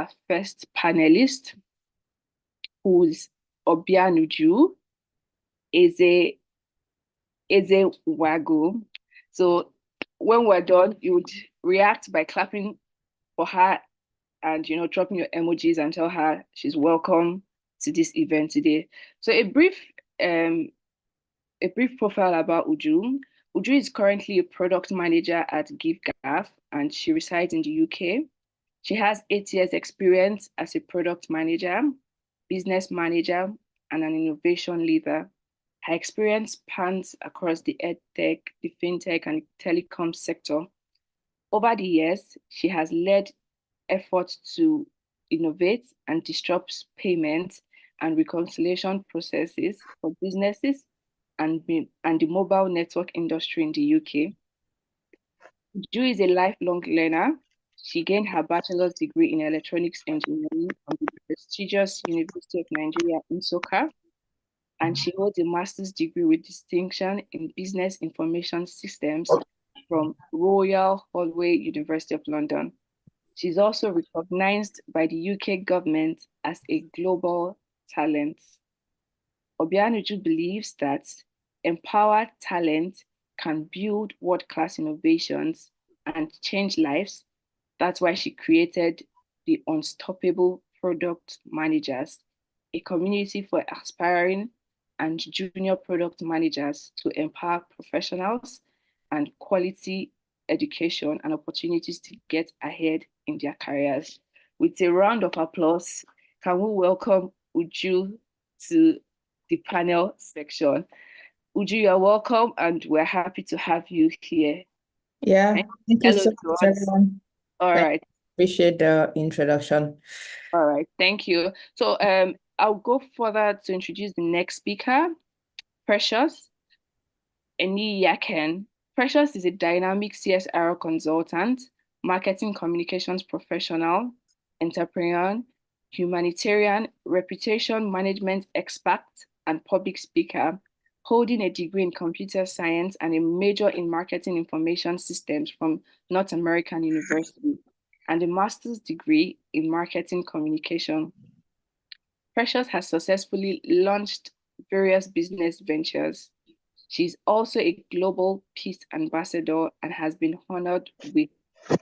our first panelist, who's Obianuju, Eze Wago. So when we're done, you would react by clapping for her and dropping your emojis and tell her she's welcome to this event today. So um a brief profile about Uju. Uju is currently a product manager at GiveGaff and she resides in the UK. She has 8 years experience as a product manager, business manager, and an innovation leader. Her experience spans across the edtech, the fintech, and telecom sector. Over the years, she has led efforts to innovate and disrupt payment and reconciliation processes for businesses and the mobile network industry in the UK. Ju is a lifelong learner. She gained her bachelor's degree in electronics engineering from the prestigious University of Nigeria in Nsukka, and she holds a master's degree with distinction in business information systems from Royal Holloway University of London. She's also recognized by the UK government as a global talent. Obianuju believes that empowered talent can build world-class innovations and change lives. That's why she created the Unstoppable Product Managers, a community for aspiring and junior product managers to empower professionals and quality education and opportunities to get ahead in their careers. With a round of applause, can we welcome Uju to the panel section? Uju, you're welcome, and we're happy to have you here. Yeah, thank you Hello so to much, us. everyone. All right. Appreciate the introduction. All right, thank you. So I'll go further to introduce the next speaker, Precious Eniyaken. Precious is a dynamic CSR consultant, marketing communications professional, entrepreneur, humanitarian, reputation management expert, and public speaker, holding a degree in computer science and a major in marketing information systems from North American University, and a master's degree in marketing communication. Precious has successfully launched various business ventures. She's also a global peace ambassador and has been honored with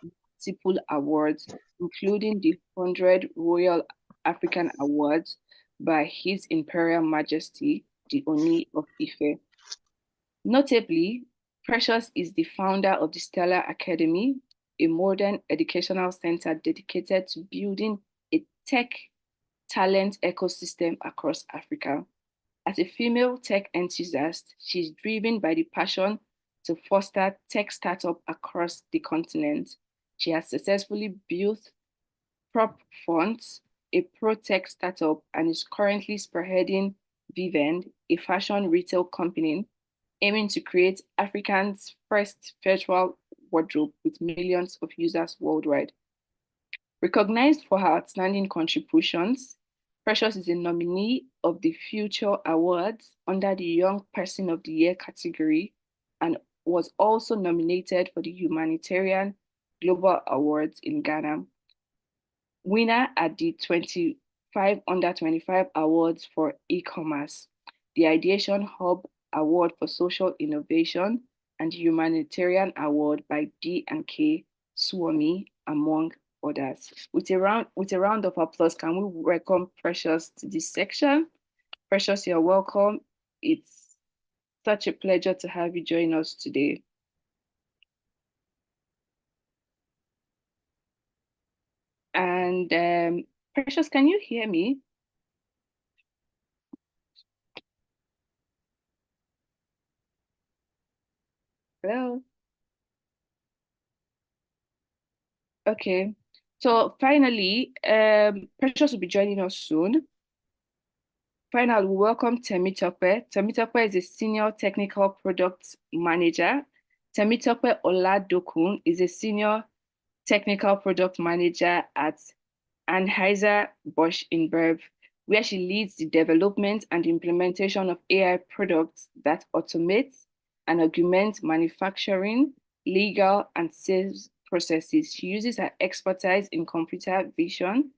multiple awards, including the 100 Royal African Awards by His Imperial Majesty, the Oni of Ife. Notably, Precious is the founder of the Stellar Academy, a modern educational center dedicated to building a tech talent ecosystem across Africa. As a female tech enthusiast, she's driven by the passion to foster tech startups across the continent. She has successfully built Prop Fonts, a pro-tech startup, and is currently spearheading Vivend, a fashion retail company, aiming to create Africa's first virtual wardrobe with millions of users worldwide. Recognized for her outstanding contributions, Precious is a nominee of the Future Awards under the Young Person of the Year category and was also nominated for the Humanitarian Global Awards in Ghana. Winner at the 25 Under 25 Awards for E-commerce, the Ideation Hub Award for Social Innovation, and the Humanitarian Award by D&K Swami, among others. With a round of applause, can we welcome Precious to this section? Precious, you're welcome. It's such a pleasure to have you join us today. And Precious, can you hear me? Hello? Okay. So finally, Precious will be joining us soon. Finally, we welcome Temitope. Temitope is a senior technical product manager. Temitope Oladokun is a senior technical product manager at Anheuser-Busch InBev, where she leads the development and implementation of AI products that automate and augment manufacturing, legal, and sales processes. She uses her expertise in computer vision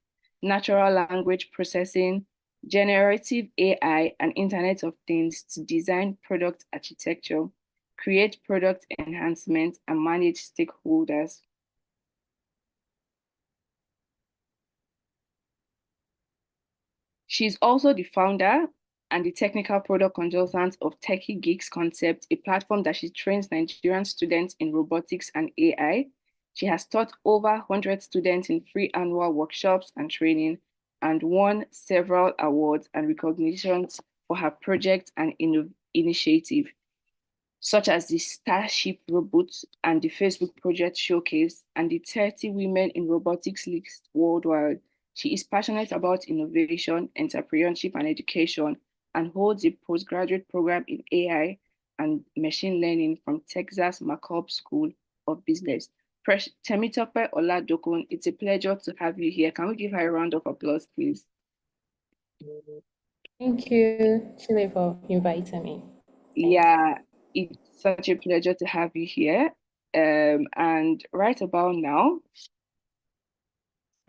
natural language processing, generative AI, and Internet of Things to design product architecture, create product enhancement, and manage stakeholders. She's also the founder and the technical product consultant of Techie Geeks Concept, a platform that she trains Nigerian students in robotics and AI. She has taught over 100 students in free annual workshops and training and won several awards and recognitions for her project and initiative, such as the Starship Robot and the Facebook Project Showcase and the 30 Women in Robotics list worldwide. She is passionate about innovation, entrepreneurship, and education, and holds a postgraduate program in AI and machine learning from Texas McCobb School of Business. Temitope Oladokun, it's a pleasure to have you here. Can we give her a round of applause, please? Thank you, Chile, for inviting me. Yeah, it's such a pleasure to have you here. And right about now,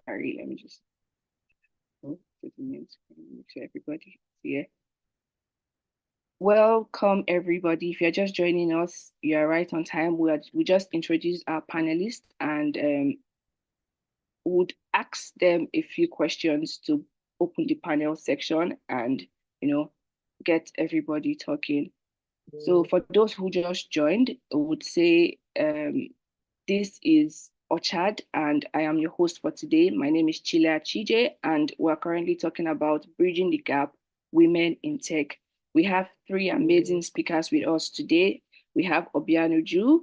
sorry, let me just make sure everybody's here. Welcome, everybody. If you're just joining us, you're right on time. We just introduced our panelists and would ask them a few questions to open the panel section and get everybody talking. So for those who just joined, I would say this is Orchard, and I am your host for today. My name is Achije, and we're currently talking about bridging the gap, women in tech. We have three amazing speakers with us today. We have Obianuju,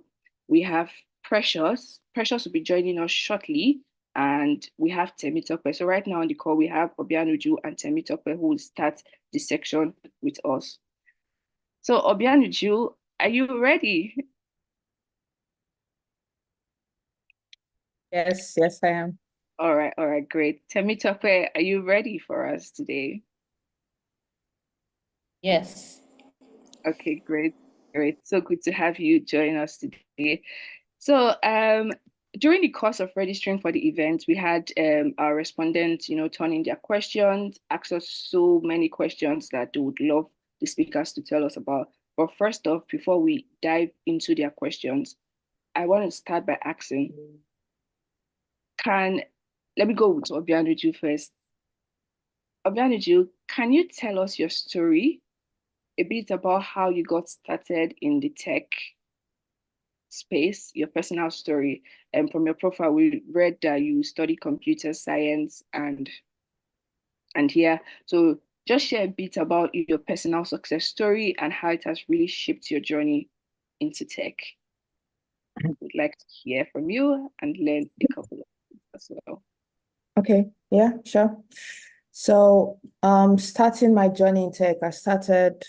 we have Precious. Precious will be joining us shortly, and we have Temitope. So right now on the call, we have Obianuju and Temitope who will start the section with us. So Obianuju, are you ready? Yes, I am. All right, great. Temitope, are you ready for us today? Yes. Okay, great. So good to have you join us today. So during the course of registering for the event, we had our respondents, turn in their questions, ask us so many questions that they would love the speakers to tell us about. But first off, before we dive into their questions, I want to start by asking, let me go with Obianuju first. Obianuju, can you tell us your story, a bit about how you got started in the tech space, your personal story? And from your profile, we read that you study computer science and here. So just share a bit about your personal success story and how it has really shaped your journey into tech. We'd like to hear from you and learn a couple of things as well. Okay, yeah, sure. So, starting my journey in tech, I started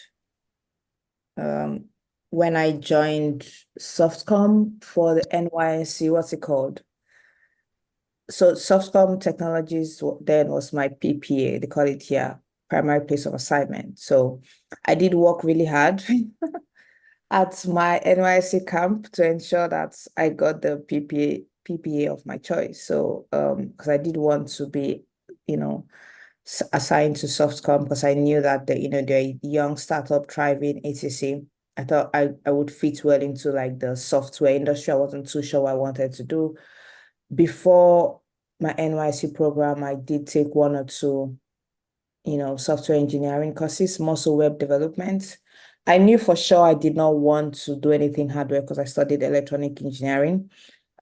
when I joined Softcom for the NYSC, what's it called? So Softcom Technologies then was my PPA, they call it here, primary place of assignment. So I did work really hard at my NYSC camp to ensure that I got the PPA of my choice. So because I did want to be, assigned to Softcom because I knew that they're a young startup thriving etc. I thought I would fit well into like the software industry. I wasn't too sure what I wanted to do. Before my NYC program, I did take one or two, software engineering courses, mostly web development. I knew for sure I did not want to do anything hardware because I studied electronic engineering.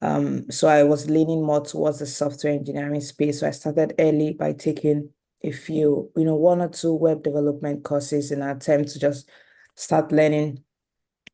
So I was leaning more towards the software engineering space. So I started early by taking a few, one or two web development courses in an attempt to just start learning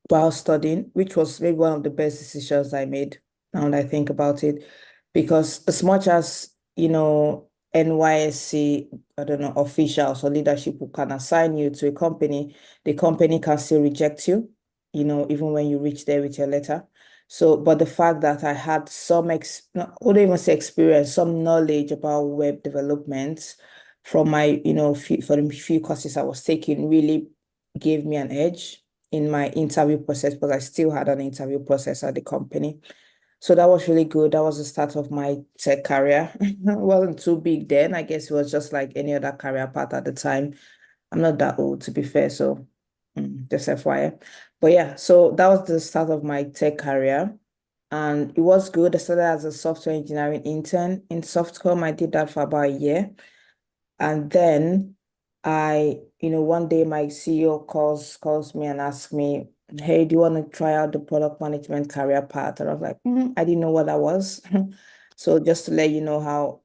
while studying, which was maybe one of the best decisions I made now that I think about it. Because as much as, NYSC, I don't know, officials or leadership who can assign you to a company, the company can still reject you, even when you reach there with your letter. So, but the fact that I had some, I wouldn't even say experience, some knowledge about web development from my, for the few courses I was taking really gave me an edge in my interview process, because I still had an interview process at the company. So that was really good. That was the start of my tech career. It wasn't too big then. I guess it was just like any other career path at the time. I'm not that old to be fair, so just FYI. But yeah, so that was the start of my tech career. And it was good. I started as a software engineering intern in Softcom. I did that for about a year. And then one day my CEO calls me and asks me, "Hey, do you want to try out the product management career path?" And I was like, I didn't know what that was. So just to let you know how,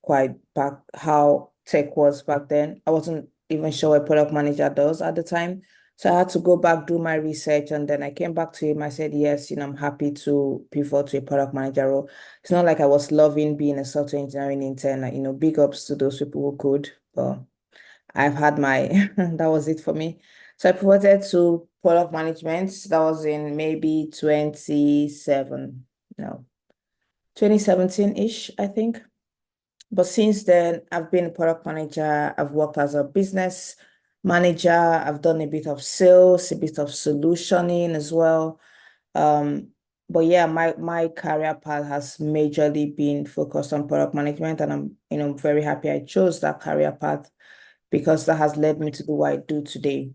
quite back how tech was back then. I wasn't even sure what product manager does at the time. So I had to go back, do my research, and then I came back to him. I said, yes, I'm happy to pivot to a product manager role. It's not like I was loving being a software engineering intern, like, big ups to those people who could, but I've had my, that was it for me. So I pivoted to product management. That was in maybe 2017-ish, I think. But since then, I've been a product manager. I've worked as a business manager. I've done a bit of sales, a bit of solutioning as well. Um, but yeah, my career path has majorly been focused on product management, and I'm, very happy I chose that career path because that has led me to do what I do today.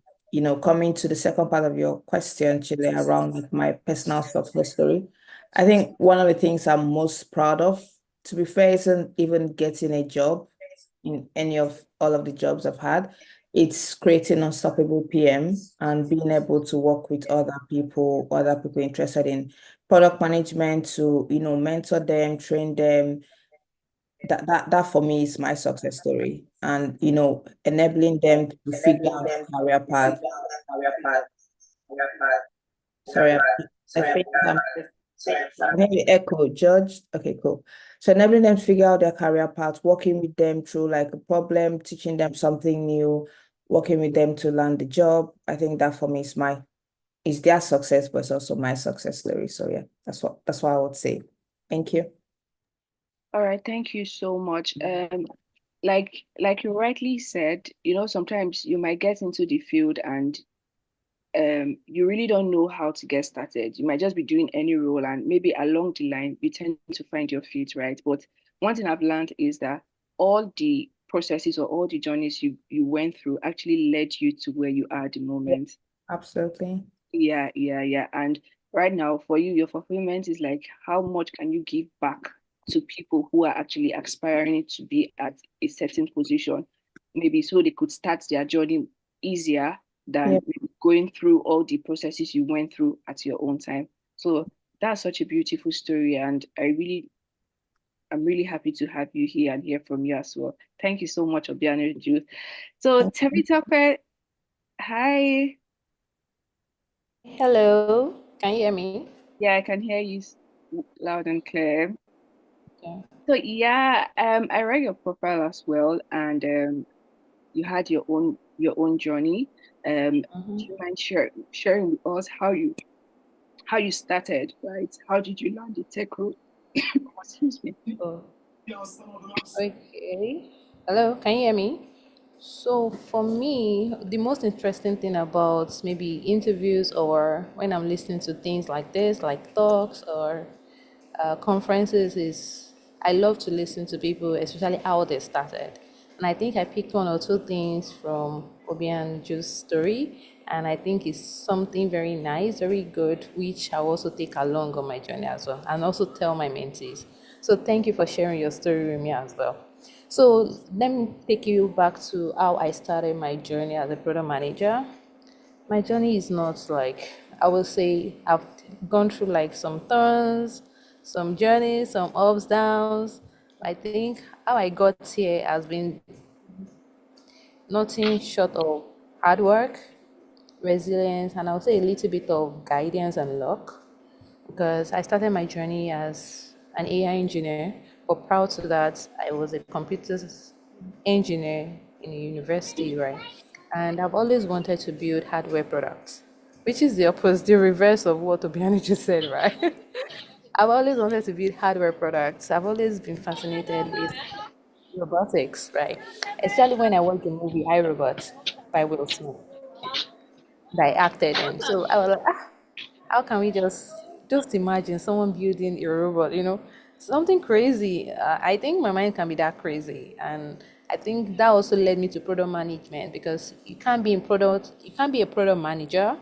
Coming to the second part of your question, Chile, around like my personal success story, I think one of the things I'm most proud of, to be fair, isn't even getting a job in any of all of the jobs I've had. It's creating unstoppable PM and being able to work with other people interested in product management to, mentor them, train them. That for me is my success story. And, enabling them to figure out career path. Sorry, I think maybe echo, Judge. Okay, cool. So enabling them to figure out their career path, working with them through like a problem, teaching them something new, working with them to land the job. I think that for me is their success, but it's also my success story. So yeah, that's what I would say. Thank you. All right, thank you so much. Like you rightly said, sometimes you might get into the field and you really don't know how to get started. You might just be doing any role, and maybe along the line, you tend to find your feet, right? But one thing I've learned is that all the processes or all the journeys you went through actually led you to where you are at the Yeah, moment. absolutely. Yeah, yeah, yeah. And right now, for you, your fulfillment is like how much can you give back to people who are actually aspiring to be at a certain position, maybe so they could start their journey easier Yeah. than going through all the processes you went through at your own time. So that's such a beautiful story, and I'm really happy to have you here and hear from you as well. Thank you so much, Obianuju. So Temitope, hi. Hello, can you hear me? Yeah, I can hear you loud and clear. Yeah. So yeah, I read your profile as well, and you had your own journey. Do you Mhm. mind sharing with us how you started, right? How did you land the tech role? Excuse me. Oh, okay. Hello, can you hear me? So for me, the most interesting thing about maybe interviews or when I'm listening to things like this, like talks or conferences, is I love to listen to people, especially how they started. And I think I picked one or two things from Obianuju's story, and I think it's something very nice, very good, which I'll also take along on my journey as well, and also tell my mentees. So thank you for sharing your story with me as well. So let me take you back to how I started my journey as a product manager. My journey is not like, I will say I've gone through like some turns, some journeys, some ups, downs. I think how I got here has been nothing short of hard work, resilience, and I'll say a little bit of guidance and luck, because I started my journey as an AI engineer, but prior to that, I was a computer engineer in a university, right? And I've always wanted to build hardware products, which is the opposite, the reverse of what Obiani just said, right? I've always wanted to build hardware products. I've always been fascinated with robotics, right? Especially when I watched the movie I, Robot by Will Smith that I acted in. So I was like, how can we just Just imagine someone building a robot, something crazy. I think my mind can be that crazy. And I think that also led me to product management because you can't be a product manager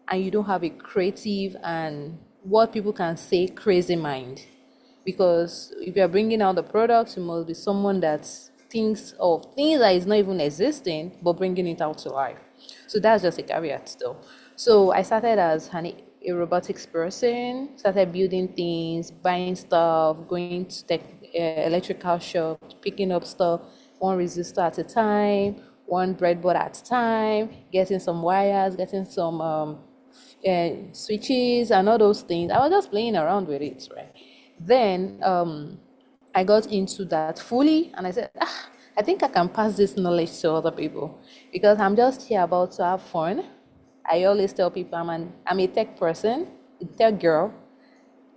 and you don't have a creative and what people can say crazy mind. Because if you're bringing out the product, you must be someone that thinks of things that is not even existing, but bringing it out to life. So that's just a caveat, though. So I started as a robotics person, started building things, buying stuff, going to electrical shop, picking up stuff, one resistor at a time, one breadboard at a time, getting some wires, getting some switches and all those things. I was just playing around with it, right? Then I got into that fully, and I said, I think I can pass this knowledge to other people because I'm just here about to have fun. I always tell people I'm a tech person, a tech girl,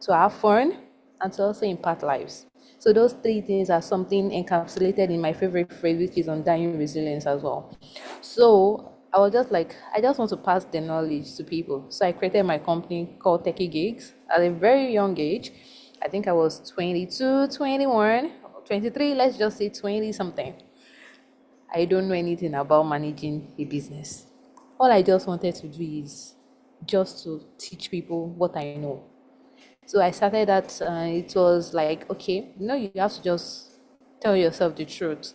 to have fun and to also impact lives. So those three things are something encapsulated in my favorite phrase, which is undying resilience as well. So I was just like, I just want to pass the knowledge to people. So I created my company called Techie Gigs at a very young age. I think I was 22, 21, 23, let's just say 20 something. I don't know anything about managing a business. All I just wanted to do is just to teach people what I know. So I started that. It was like, okay, you have to just tell yourself the truth.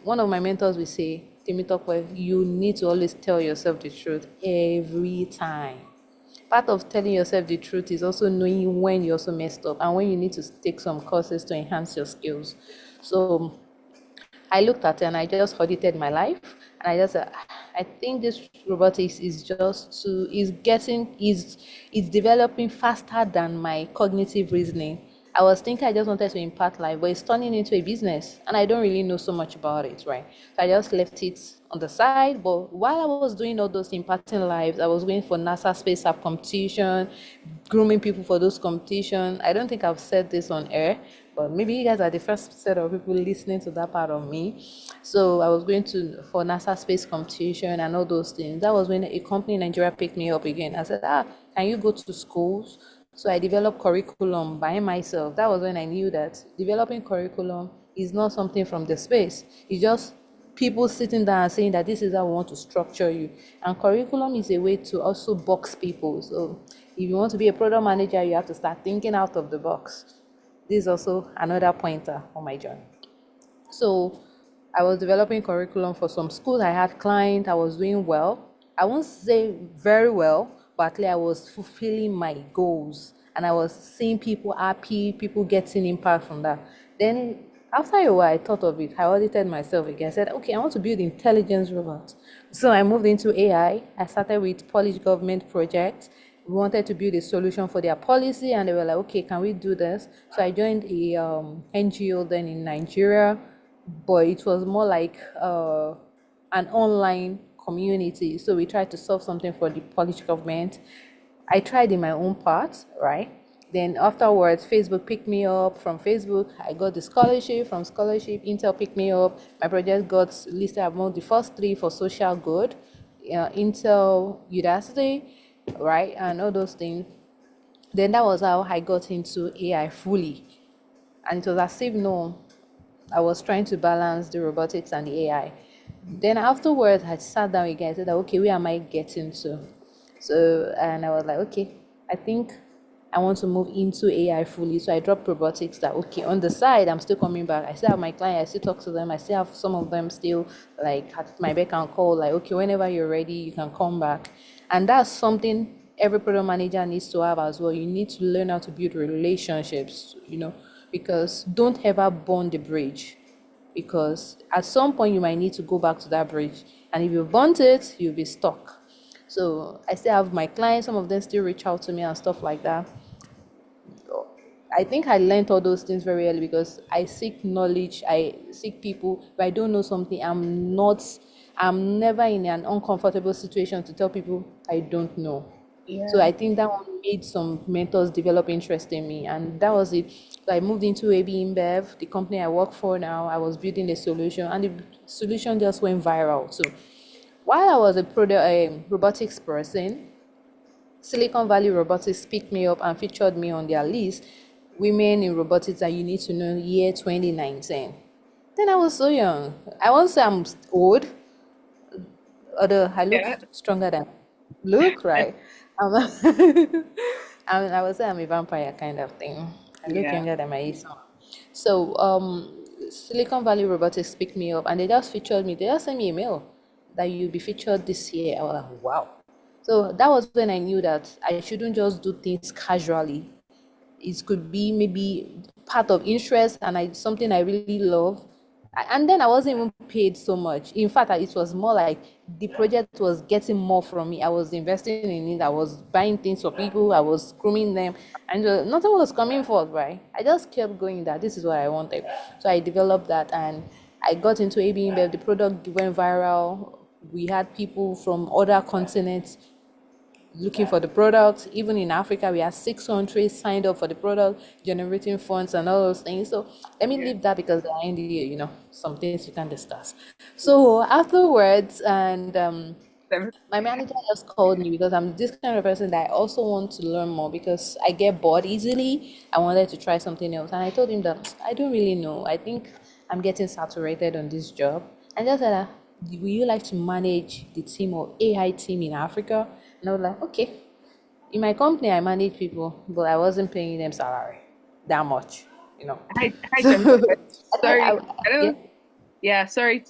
One of my mentors will say, Temitope, you need to always tell yourself the truth every time. Part of telling yourself the truth is also knowing when you also messed up and when you need to take some courses to enhance your skills. So I looked at it and I just audited my life and I just said, I think this robotics is developing faster than my cognitive reasoning. I was thinking I just wanted to impact life, but it's turning into a business and I don't really know so much about it, right? So I just left it on the side. But while I was doing all those impacting lives, I was going for NASA Space App competition, grooming people for those competitions. I don't think I've said this on air, but maybe you guys are the first set of people listening to that part of me. So I was going to for NASA space competition and all those things. That was when a company in Nigeria picked me up again. I said, can you go to schools? So I developed curriculum by myself. That was when I knew that developing curriculum is not something from the space. It's just people sitting down and saying that this is how we want to structure you. And curriculum is a way to also box people. So if you want to be a product manager, you have to start thinking out of the box. This is also another pointer on my journey. So I was developing curriculum for some schools. I had clients. I was doing well. I won't say very well, but at least I was fulfilling my goals. And I was seeing people happy, people getting impact from that. Then after a while, I thought of it. I audited myself again. I said, okay, I want to build intelligence robots. So I moved into AI. I started with Polish government projects. We wanted to build a solution for their policy, and they were like, okay, can we do this? So I joined a NGO then in Nigeria, but it was more like an online community. So we tried to solve something for the Polish government. I tried in my own part, right? Then afterwards, Facebook picked me up. From Facebook, I got the scholarship. From scholarship, Intel picked me up. My project got listed among the first three for social good, Intel Udacity, right, and all those things. Then that was how I got into AI fully. And it was as if, no, I was trying to balance the robotics and the AI. Then afterwards, I sat down again and said, okay, where am I getting to? So, and I was like, okay, I think I want to move into AI fully. So I dropped robotics that, okay, on the side, I'm still coming back. I still have my client, I still talk to them. I still have some of them still like at my beck and call, like, okay, whenever you're ready, you can come back. And that's something every product manager needs to have as well. You need to learn how to build relationships, because don't ever burn the bridge. Because at some point you might need to go back to that bridge. And if you've burnt it, you'll be stuck. So I still have my clients, some of them still reach out to me and stuff like that. I think I learned all those things very early because I seek knowledge, I seek people. If I don't know something, I'm never in an uncomfortable situation to tell people I don't know. Yeah. So I think that one made some mentors develop interest in me, and that was it. So I moved into AB InBev, the company I work for now. I was building a solution, and the solution just went viral. So while I was a robotics person, Silicon Valley Robotics picked me up and featured me on their list, Women in Robotics That You Need to Know, year 2019. Then I was so young. I won't say I'm old, although I look Yeah. stronger than look, right? I would say I'm a vampire kind of thing. I look Yeah. younger than my age. So, Silicon Valley Robotics picked me up and they just featured me. They just sent me a mail that you'll be featured this year. I was like, wow. So that was when I knew that I shouldn't just do things casually. It could be maybe part of interest and something I really love. And then I wasn't even paid so much. In fact, it was more like the project was getting more from me. I was investing in it. I was buying things for people. I was grooming them, and nothing was coming forth. Right? I just kept going. That this is what I wanted. So I developed that, and I got into AB InBev. The product went viral. We had people from other continents looking for the product. Even in Africa, we had 6 countries signed up for the product, generating funds and all those things. So let me Yeah. leave that because they're in the, some things we can discuss. So afterwards, and my manager just called me because I'm this kind of person that I also want to learn more because I get bored easily. I wanted to try something else. And I told him that I don't really know. I think I'm getting saturated on this job. And just said, will you like to manage the team or AI team in Africa? And I was like, okay. In my company, I manage people, but I wasn't paying them salary that much, you know. Hi, So Temitope. Sorry, I yeah. don't. Yeah, sorry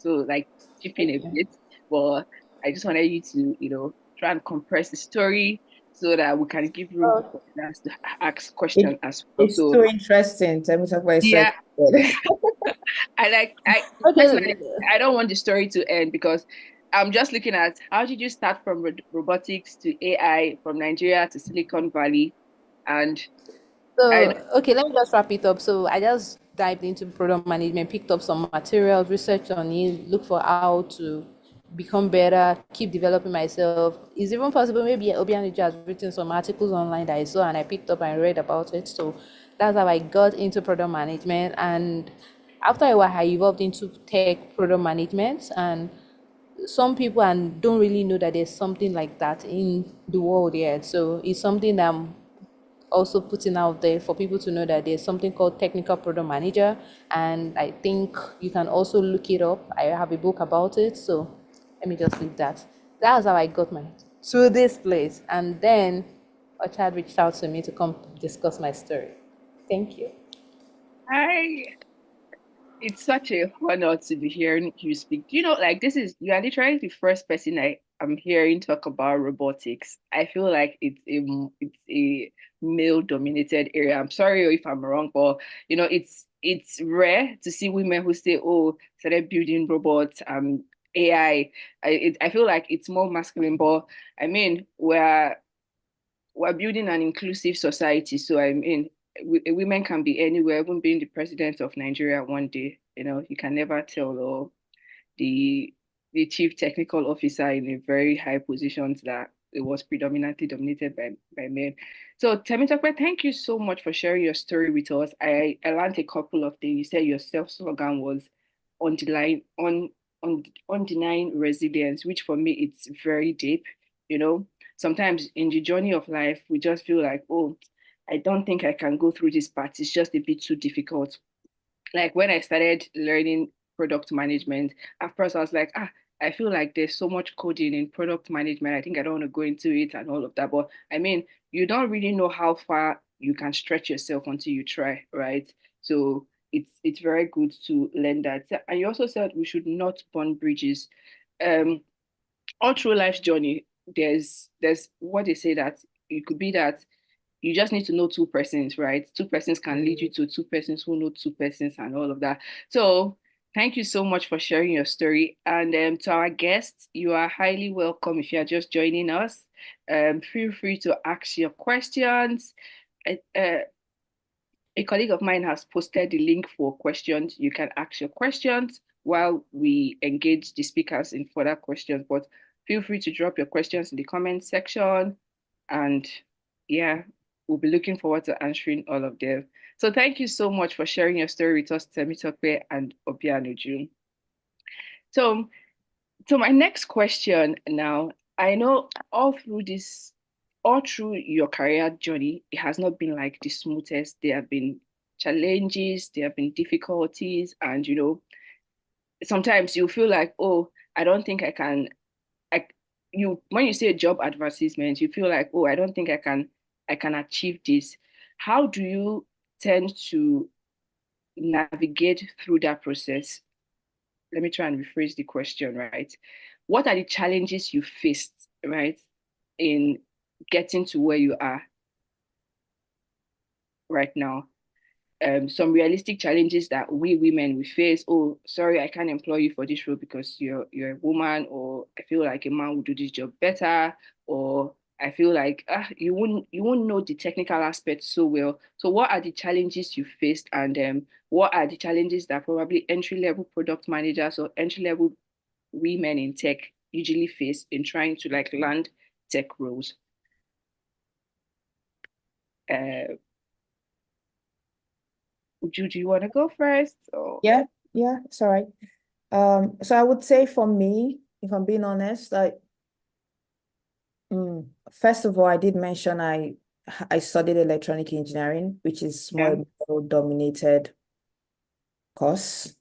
to like chip in a bit, but I just wanted you to, try and compress the story so that we can give room Oh, for others to ask questions It, as well. it's So too interesting. Tell me something about so yeah, excited. I personally, okay. I don't want the story to end because I'm just looking at how did you start from robotics to AI from Nigeria to Silicon Valley, and I So, okay, let me just wrap it up. So, I just dived into product management, picked up some materials, researched on it, look for how to become better, keep developing myself. Is even possible maybe Obianuju has written some articles online that I saw and I picked up and read about it. So, that's how I got into product management. And after a while, I evolved into tech product management. And some people and don't really know that there's something like that in the world yet. So, it's something that I'm also putting out there for people to know that there's something called technical product manager, and I think you can also look it up. I have a book about it, so let me just leave that. That's how I got my to this place, and then Ochad reached out to me to come discuss my story. Thank you. I it's such a honor to be hearing you speak. Like you are literally the first person I am hearing talk about robotics. I feel like it's a male dominated area. I'm sorry if I'm wrong, but it's rare to see women who say, "Oh, started building robots, AI." I feel like it's more masculine, but I mean, we're building an inclusive society. So I mean, women can be anywhere, even being the president of Nigeria one day. You can never tell. Or the the chief technical officer in a very high positions that it was predominantly dominated by men. So Temitope, thank you so much for sharing your story with us. I learned a couple of things. You said your self slogan was undeniable undenying resilience, which for me it's very deep. You know, sometimes in the journey of life, we just feel like, oh, I don't think I can go through this part. It's just a bit too difficult. Like when I started learning product management, at first I was like, I feel like there's so much coding in product management. I think I don't want to go into it and all of that. But I mean, you don't really know how far you can stretch yourself until you try, right? So it's very good to learn that. And you also said we should not burn bridges. Um, all through life's journey, there's what they say that it could be that you just need to know two persons, right? Two persons can lead you to two persons who know two persons and all of that. So thank you so much for sharing your story. And to our guests, you are highly welcome if you are just joining us. Feel free to ask your questions. A colleague of mine has posted the link for questions. You can ask your questions while we engage the speakers in further questions. But feel free to drop your questions in the comment section. And yeah, we'll be looking forward to answering all of them. So thank you so much for sharing your story with us, Temitope and Obianuju. So, my next question now, I know all through this all through your career journey, it has not been like the smoothest. There have been challenges, there have been difficulties, and sometimes you feel like, oh, I don't think I can. Like you, when you see a job advertisement, you feel like, oh, I don't think I can achieve this. How do you tend to navigate through that process? Let me try and rephrase the question, right? What are the challenges you faced, right, in getting to where you are right now? Some realistic challenges that we women we face. Oh, sorry, I can't employ you for this role because you're a woman, or I feel like a man would do this job better, or I feel like you won't know the technical aspects so well. So what are the challenges you faced, and what are the challenges that probably entry level product managers or entry level women in tech usually face in trying to like land tech roles? Uh, do you want to go first? Or Yeah, yeah, it's all right. So I would say for me, if I'm being honest, first of all, I did mention I studied electronic engineering, which is yeah, more dominated course.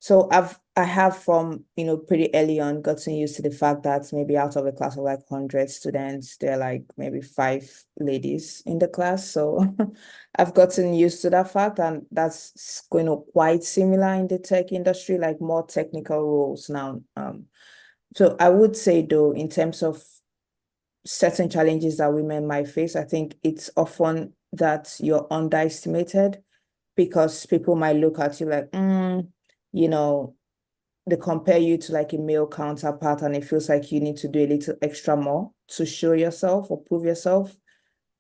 So I have from, pretty early on gotten used to the fact that maybe out of a class of like 100 students, there are like maybe 5 ladies in the class. So I've gotten used to that fact, and that's going to quite similar in the tech industry, like more technical roles now. So I would say though, in terms of certain challenges that women might face, I think it's often that you're underestimated because people might look at you like, you know, they compare you to like a male counterpart, and it feels like you need to do a little extra more to show yourself or prove yourself.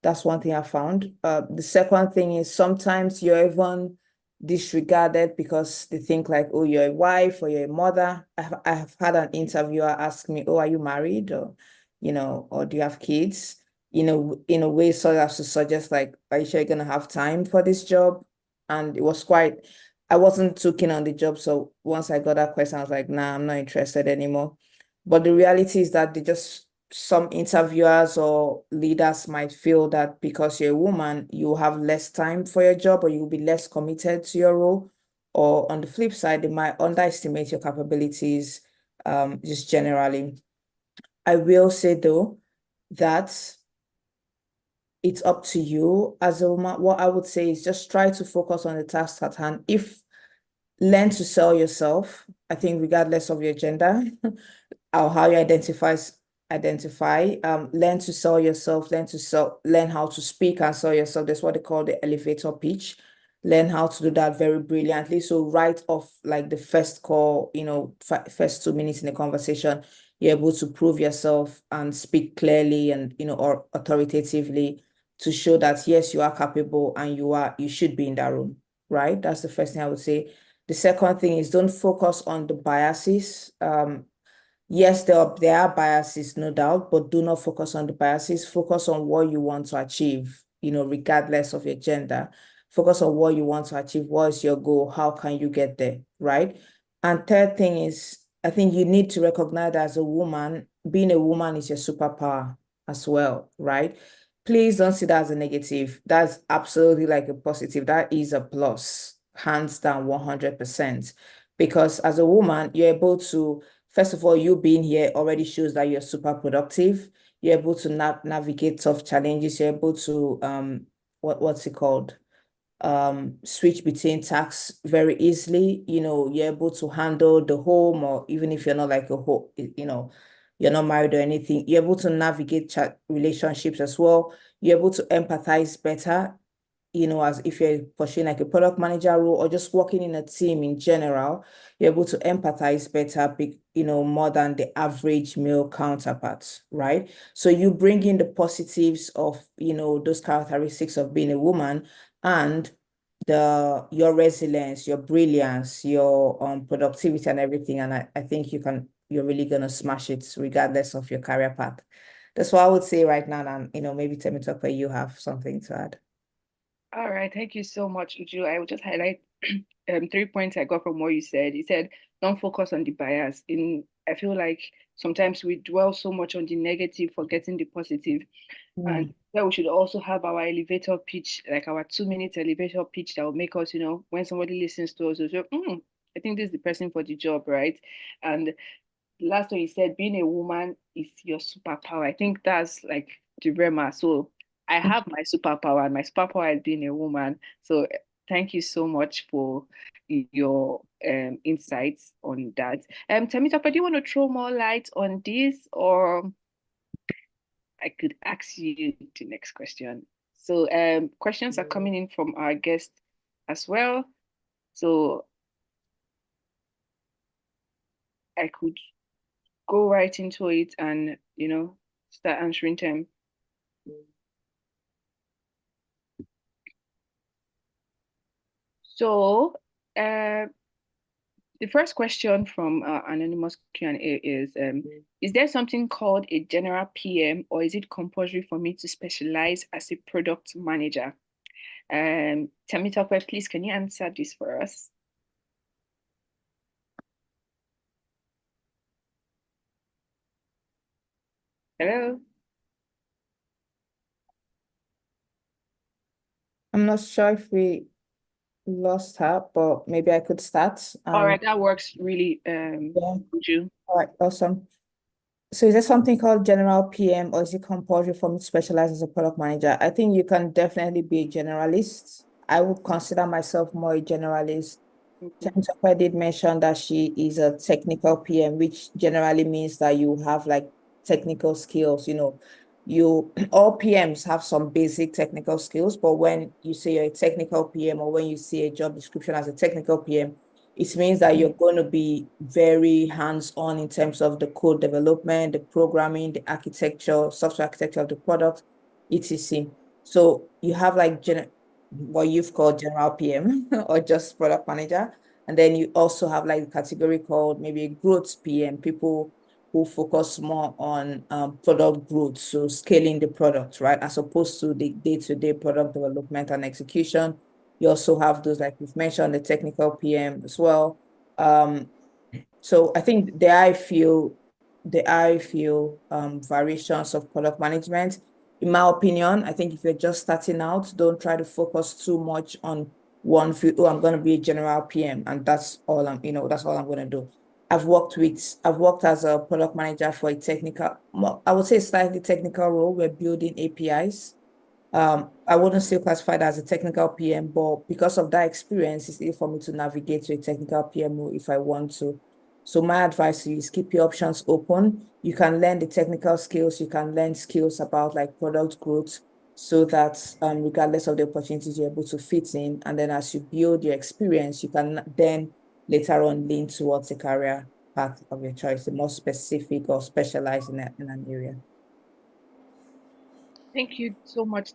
That's one thing I found. The second thing is sometimes you're even disregarded because they think like, oh, you're a wife or you're a mother. I have had an interviewer ask me, oh, are you married? Or, or do you have kids? In a way, sort of as to suggest like, are you sure you're gonna have time for this job? And it was quite, I wasn't too keen on the job. So once I got that question, I was like, nah, I'm not interested anymore. But the reality is that they just some interviewers or leaders might feel that because you're a woman, you have less time for your job or you'll be less committed to your role. Or on the flip side, they might underestimate your capabilities, just generally. I will say though that it's up to you as a woman. What I would say is just try to focus on the task at hand. If learn to sell yourself, I think regardless of your gender, or how you identify, learn to sell yourself, learn how to speak and sell yourself. That's what they call the elevator pitch. Learn how to do that very brilliantly. So right off like the first call, first 2 minutes in the conversation, you're able to prove yourself and speak clearly and, or authoritatively to show that yes, you are capable and you should be in that room, right? That's the first thing I would say. The second thing is don't focus on the biases. Yes, there are biases, no doubt, but do not focus on the biases. Focus on what you want to achieve, regardless of your gender. Focus on what you want to achieve. What is your goal? How can you get there, right? And third thing is, I think you need to recognize that as a woman, being a woman is your superpower as well, right? Please don't see that as a negative. That's absolutely like a positive. That is a plus, hands down, 100%. Because as a woman, you're able to first of all, you being here already shows that you're super productive. You're able to navigate tough challenges. You're able to what's it called? Switch between tasks very easily. You're able to handle the home, or even if you're not like a whole, you're not married or anything, you're able to navigate relationships as well. You're able to empathize better, as if you're pursuing like a product manager role or just working in a team in general, you're able to empathize better, more than the average male counterparts, right? So you bring in the positives of, those characteristics of being a woman and your resilience, your brilliance, your productivity and everything. And I think you're really gonna smash it regardless of your career path. That's what I would say right now. And maybe Temitope, you have something to add. all right, thank you so much, Uju. I will just highlight three points I got from what you said. You said don't focus on the bias. I feel like sometimes we dwell so much on the negative, forgetting the positive. And that we should also have our elevator pitch, like our 2 minute elevator pitch that will make us, when somebody listens to us, they'll say, I think this is the person for the job, right? And last one you said, being a woman is your superpower. I think that's like the Rema. So I have my superpower, and my superpower is being a woman. So thank you so much for your insights on that. Temitope, do you want to throw more light on this, or I could ask you the next question? So questions are coming in from our guest as well. So I could go right into it and, start answering them. So, the first question from anonymous Q&A is there something called a general PM, or is it compulsory for me to specialize as a product manager? Temitope, please, can you answer this for us? Hello? I'm not sure if we lost her, but maybe I could start. All right, that works really, Yeah. would you? All right, awesome. So is there something called general PM, or is it compulsory for me to specialize as a product manager? I think you can definitely be a generalist. I would consider myself more a generalist. Temitope did mention that she is a technical PM, which generally means that you have like technical skills. All PMs have some basic technical skills, but when you say you're a technical PM, or when you see a job description as a technical PM, it means that you're going to be very hands-on in terms of the code development, the programming, the architecture, software architecture of the product, etc. So you have like what you've called general PM or just product manager. And then you also have like a category called maybe growth PM, people who focus more on product growth, so scaling the product, right? As opposed to the day-to-day product development and execution. You also have those, like we've mentioned, the technical PM as well. So I think there are a few variations of product management. In my opinion, I think if you're just starting out, don't try to focus too much on one field. Oh, I'm going to be a general PM, and that's all that's all I'm going to do. I've worked as a product manager for a technical, I would say slightly technical role. We're building APIs. I wouldn't still classify that as a technical PM, but because of that experience, it's easy for me to navigate to a technical PMO if I want to. So my advice is keep your options open. You can learn the technical skills, you can learn skills about like product growth, so that regardless of the opportunities, you're able to fit in. And then as you build your experience, you can then later on lean towards a career path of your choice, the more specific or specialized in an area. Thank you so much,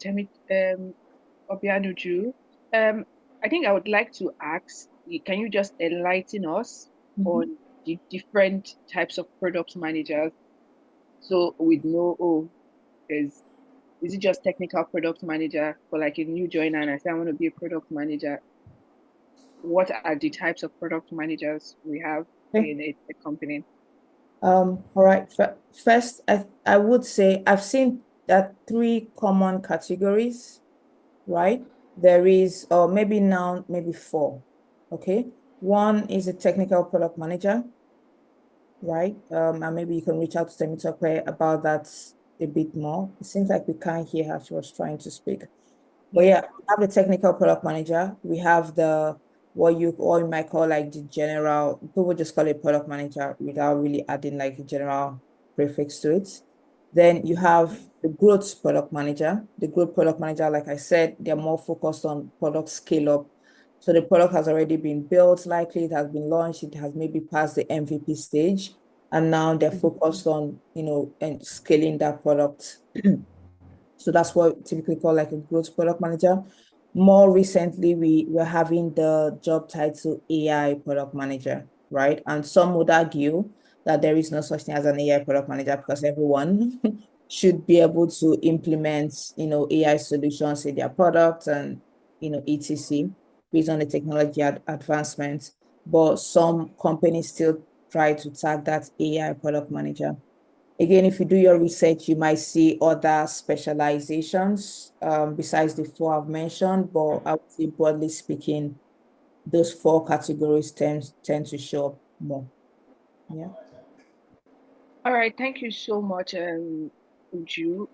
Obianuju. I think I would like to ask, can you just enlighten us on the different types of product managers? So we'd know, is it just technical product manager for like a new joiner and I say I want to be a product manager? What are the types of product managers we have in a company? All right. First, I would say I've seen that three common categories, right? There is, or maybe now, maybe four. Okay. One is a technical product manager, right? And maybe you can reach out to Temitope about that a bit more. It seems like we can't hear how she was trying to speak. But yeah, we have the technical product manager. We have what you might call like the general, people just call it product manager without really adding like a general prefix to it. Then you have the growth product manager. The growth product manager, like I said, they're more focused on product scale up. So the product has already been built, likely it has been launched, it has maybe passed the MVP stage, and now they're focused on, and scaling that product. So that's what we typically call like a growth product manager. More recently, we're having the job title AI product manager, right? And some would argue that there is no such thing as an AI product manager because everyone should be able to implement, AI solutions in their product and, etc. based on the technology advancement. But some companies still try to tag that AI product manager. Again, if you do your research, you might see other specializations besides the four I've mentioned, but I would say broadly speaking, those four categories tend to show up more. Yeah. All right, thank you so much, Uju.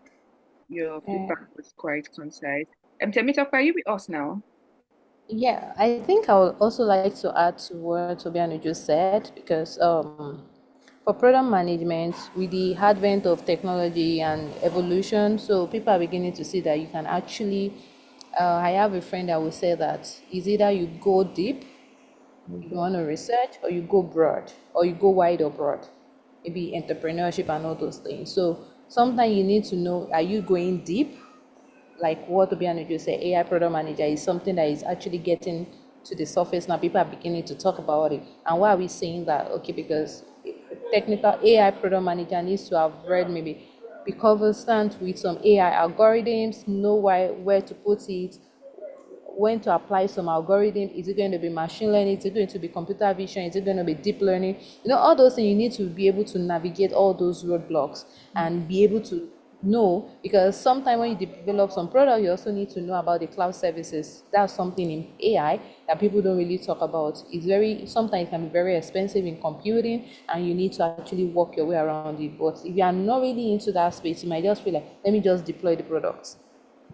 Your feedback was quite concise. Temitope, are you with us now? Yeah, I think I would also like to add to what Obianuju said because for product management, with the advent of technology and evolution, so people are beginning to see that you can actually. I have a friend that will say that is either you go deep, you want to research, or you go broad, or you go wide or broad, maybe entrepreneurship and all those things. So sometimes you need to know: are you going deep? Like what Obianuju said, AI product manager is something that is actually getting to the surface now. People are beginning to talk about it. And why are we saying that? Okay, because technical AI product manager needs to have read maybe be conversant with some AI algorithms, know where to put it, when to apply some algorithm. Is it going to be machine learning? Is it going to be computer vision? Is it going to be deep learning? All those things, you need to be able to navigate all those roadblocks and be able to know, because sometimes when you develop some product, you also need to know about the cloud services. That's something in AI that people don't really talk about. Sometimes it can be very expensive in computing, and you need to actually work your way around it. But if you are not really into that space, you might just feel like, let me just deploy the products.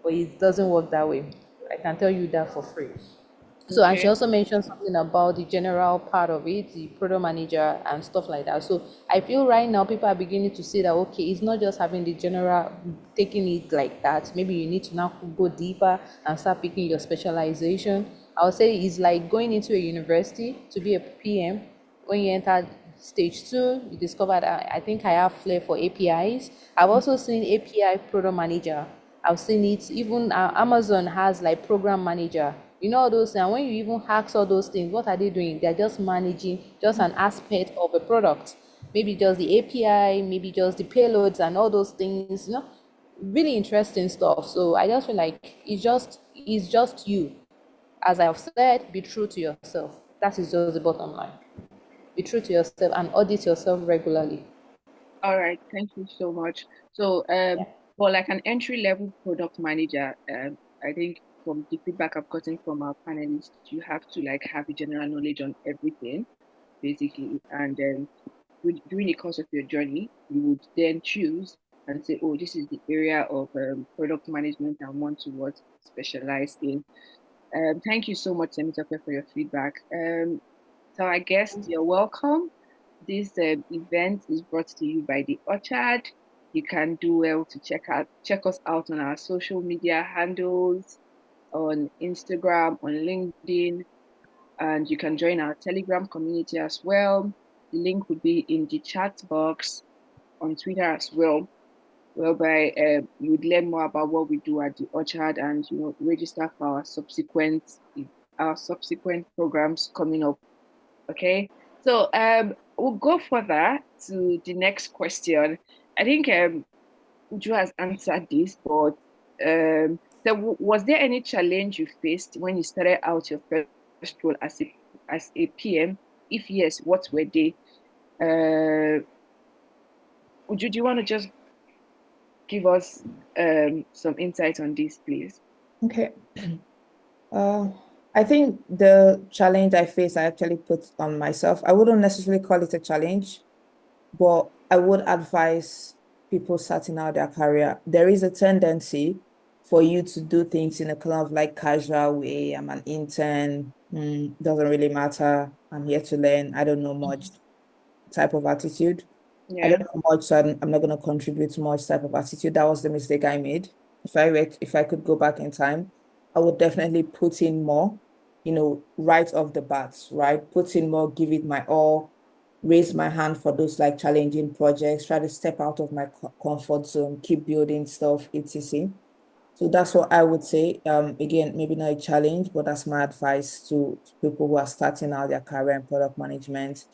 But it doesn't work that way. I can tell you that for free. So, and she Okay. also mentioned something about the general part of it, the product manager and stuff like that. So I feel right now people are beginning to see that, okay, it's not just having the general, taking it like that. Maybe you need to now go deeper and start picking your specialization. I would say it's like going into a university to be a PM. When you enter stage 2, you discover that I think I have flair for APIs. I've also seen API product manager. I've seen it, even Amazon has like program manager. All those things. And when you even hacks all those things, what are they doing? They're just managing just an aspect of a product. Maybe just the API, maybe just the payloads and all those things. Really interesting stuff. So I just feel like it's just you. As I've said, be true to yourself. That is just the bottom line. Be true to yourself and audit yourself regularly. All right, thank you so much. So, Yeah. for like an entry-level product manager, I think from the feedback I've gotten from our panelists, you have to like have a general knowledge on everything, basically. And during the course of your journey, you would then choose and say, oh, this is the area of product management I want to what specialize in. Thank you so much, Temitope, for your feedback. So I guess you're welcome. This event is brought to you by the Orchard. You can do well to check us out on our social media handles, on Instagram, on LinkedIn, and you can join our Telegram community as well. The link will be in the chat box on Twitter as well, whereby you would learn more about what we do at the Orchard and register for our subsequent programs coming up. Okay, so we'll go further to the next question. I think Uju has answered this, but was there any challenge you faced when you started out your first role as a PM? If yes, what were they? Uju, do you want to just give us some insight on this, please? Okay. I think the challenge I face, I actually put on myself. I wouldn't necessarily call it a challenge, but I would advise people starting out their career. There is a tendency for you to do things in a kind of like casual way. I'm an intern, doesn't really matter. I'm here to learn. I don't know much type of attitude. I Yeah. don't know much, so I'm not going to contribute much type of attitude. That was the mistake I made. If I could go back in time, I would definitely put in more, right off the bat, right? Put in more, give it my all, raise my hand for those like challenging projects, try to step out of my comfort zone, keep building stuff, etc. So that's what I would say. Again, maybe not a challenge, but that's my advice to people who are starting out their career in product management.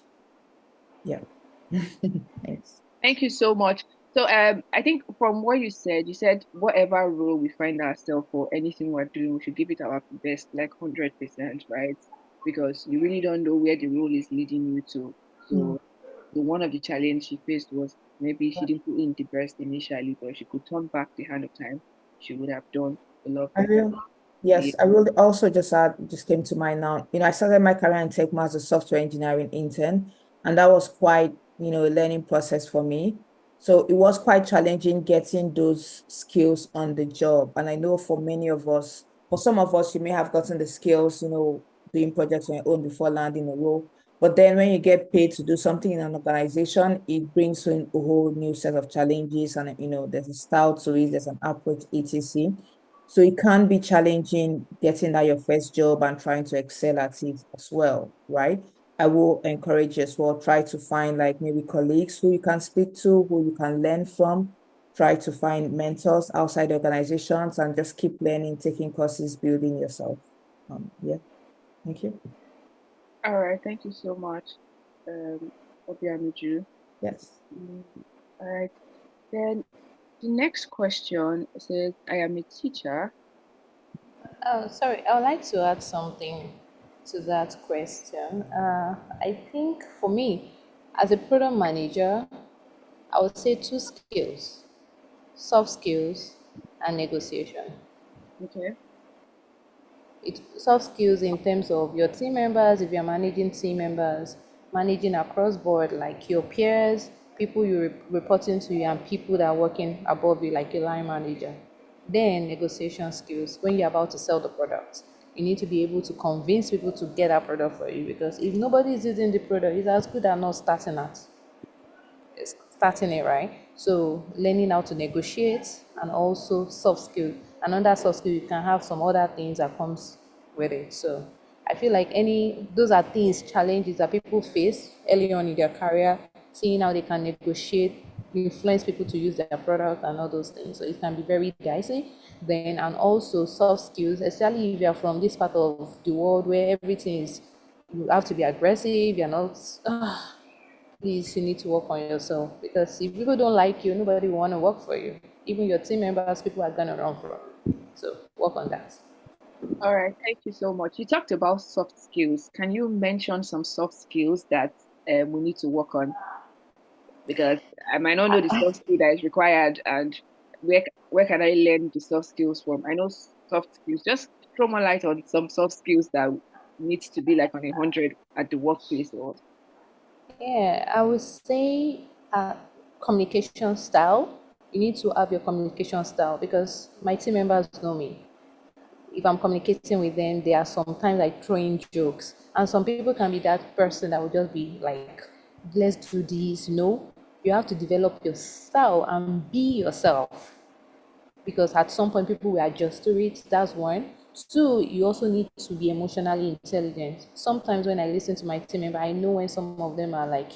Yeah. Thanks. Thank you so much. So I think from what you said whatever role we find ourselves for, anything we're doing, we should give it our best, like 100%, right? Because you really don't know where the role is leading you to. Mm. So the one of the challenge she faced was maybe she didn't put in the best initially, but she could turn back the hand of time. She would have done a lot I better. will. Yes, I will also just add, just came to mind now. I started my career in tech as a software engineering intern, and that was quite, a learning process for me. So it was quite challenging getting those skills on the job. And I know for many of us, for some of us, you may have gotten the skills, doing projects on your own before landing a role. But then when you get paid to do something in an organization, it brings in a whole new set of challenges, and there's a style to it, there's an approach, etc. So it can be challenging getting that your first job and trying to excel at it as well, right? I will encourage you as well, try to find like maybe colleagues who you can speak to, who you can learn from, try to find mentors outside organizations and just keep learning, taking courses, building yourself. Yeah, thank you. All right, thank you so much, Obianuju. Yes. All right, then the next question says, I am a teacher. Oh, sorry, I would like to add something to that question. I think for me, as a product manager, I would say two skills: soft skills and negotiation. Okay. It soft skills in terms of your team members, if you're managing team members, managing across board like your peers, people you reporting to you, and people that are working above you like your line manager. Then negotiation skills when you're about to sell the product. You need to be able to convince people to get that product for you, because if nobody is using the product, it's as good as not starting at starting it, right? So learning how to negotiate, and also soft skill. And under soft skill, you can have some other things that comes with it. So I feel like those are things, challenges that people face early on in their career, seeing how they can negotiate, influence people to use their product and all those things. So it can be very dicey. Then, and also soft skills, especially if you're from this part of the world where everything is, you have to be aggressive, you're not, please, you need to work on yourself, because if people don't like you, nobody will want to work for you. Even your team members, people are gonna run from you. So work on that. All right, thank you so much. You talked about soft skills. Can you mention some soft skills that we need to work on? Because I might not know the soft skill that is required, and where can I learn the soft skills from? I know soft skills. Just throw more light on some soft skills that needs to be like on 100 at the workplace or. Yeah, I would say communication style. You need to have your communication style, because my team members know me. If I'm communicating with them, they are sometimes like throwing jokes. And some people can be that person that will just be like, let's do this, You have to develop your style and be yourself, because at some point people will adjust to it. That's one. Two, you also need to be emotionally intelligent. Sometimes when I listen to my team member, I know when some of them are like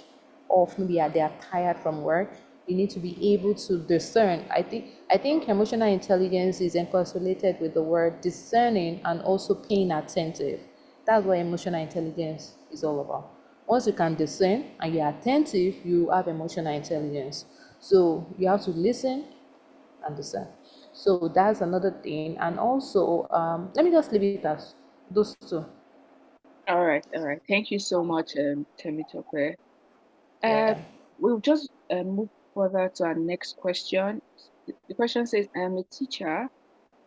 off, maybe they are tired from work. You need to be able to discern. I think emotional intelligence is encapsulated with the word discerning and also paying attentive. That's what emotional intelligence is all about. Once you can discern and you're attentive, you have emotional intelligence. So you have to listen, understand. So that's another thing. And also, let me just leave it as those two. All right, all right. Thank you so much, Temitope. Uh, Yeah. we'll just move further to our next question. The question says, I am a teacher.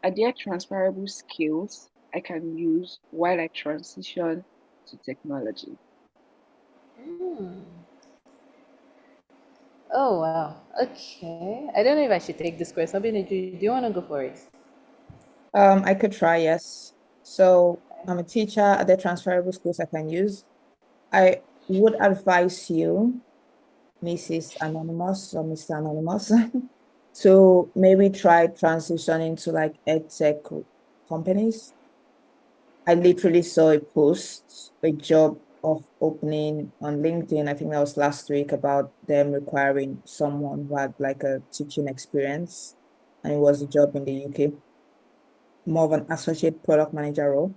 Are there transferable skills I can use while I transition to technology? Oh wow. Okay. I don't know if I should take this question. Do you want to go for it? I could try, yes. So I'm a teacher. Are there transferable skills I can use? I would advise you, Mrs. Anonymous or Mr. Anonymous, to maybe try transitioning to like ed tech companies. I literally saw a post, a job of opening on LinkedIn. I think that was last week, about them requiring someone who had like a teaching experience. And it was a job in the UK, more of an associate product manager role.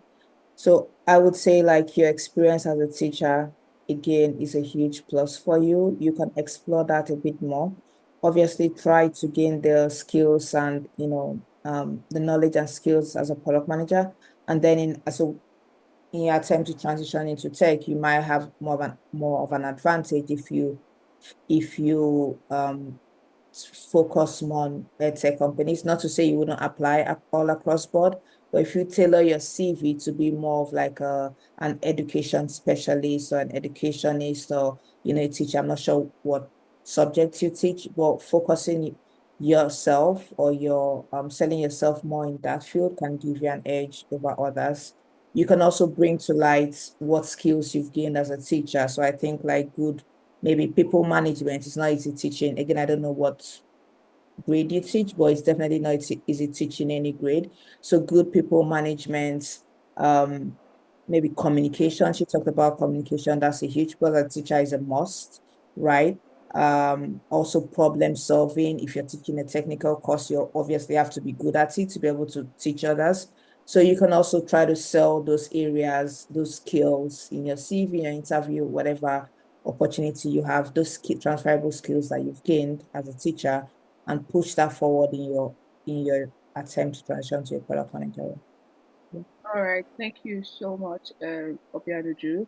So I would say like your experience as a teacher, again, is a huge plus for you. You can explore that a bit more. obviously try to gain the skills and, the knowledge and skills as a product manager. And then in your attempt to transition into tech, you might have more of an advantage if you focus more on tech companies. Not to say you wouldn't apply all across board, but if you tailor your CV to be more of like an education specialist or an educationist or a teacher, I'm not sure what subjects you teach, but focusing yourself or your selling yourself more in that field can give you an edge over others. You can also bring to light what skills you've gained as a teacher. So I think like good maybe people management is not easy teaching. Again, I don't know what grade you teach, but it's definitely not easy teaching any grade. So good people management, maybe communication. She talked about communication. That's a huge plus. A teacher is a must, right? Also problem solving. If you're teaching a technical course, you obviously have to be good at it to be able to teach others. So you can also try to sell those areas, those skills in your CV, your interview, whatever opportunity you have, those transferable skills that you've gained as a teacher, and push that forward in your attempt to transition to a product manager. Yeah. All right, thank you so much, Obianuju.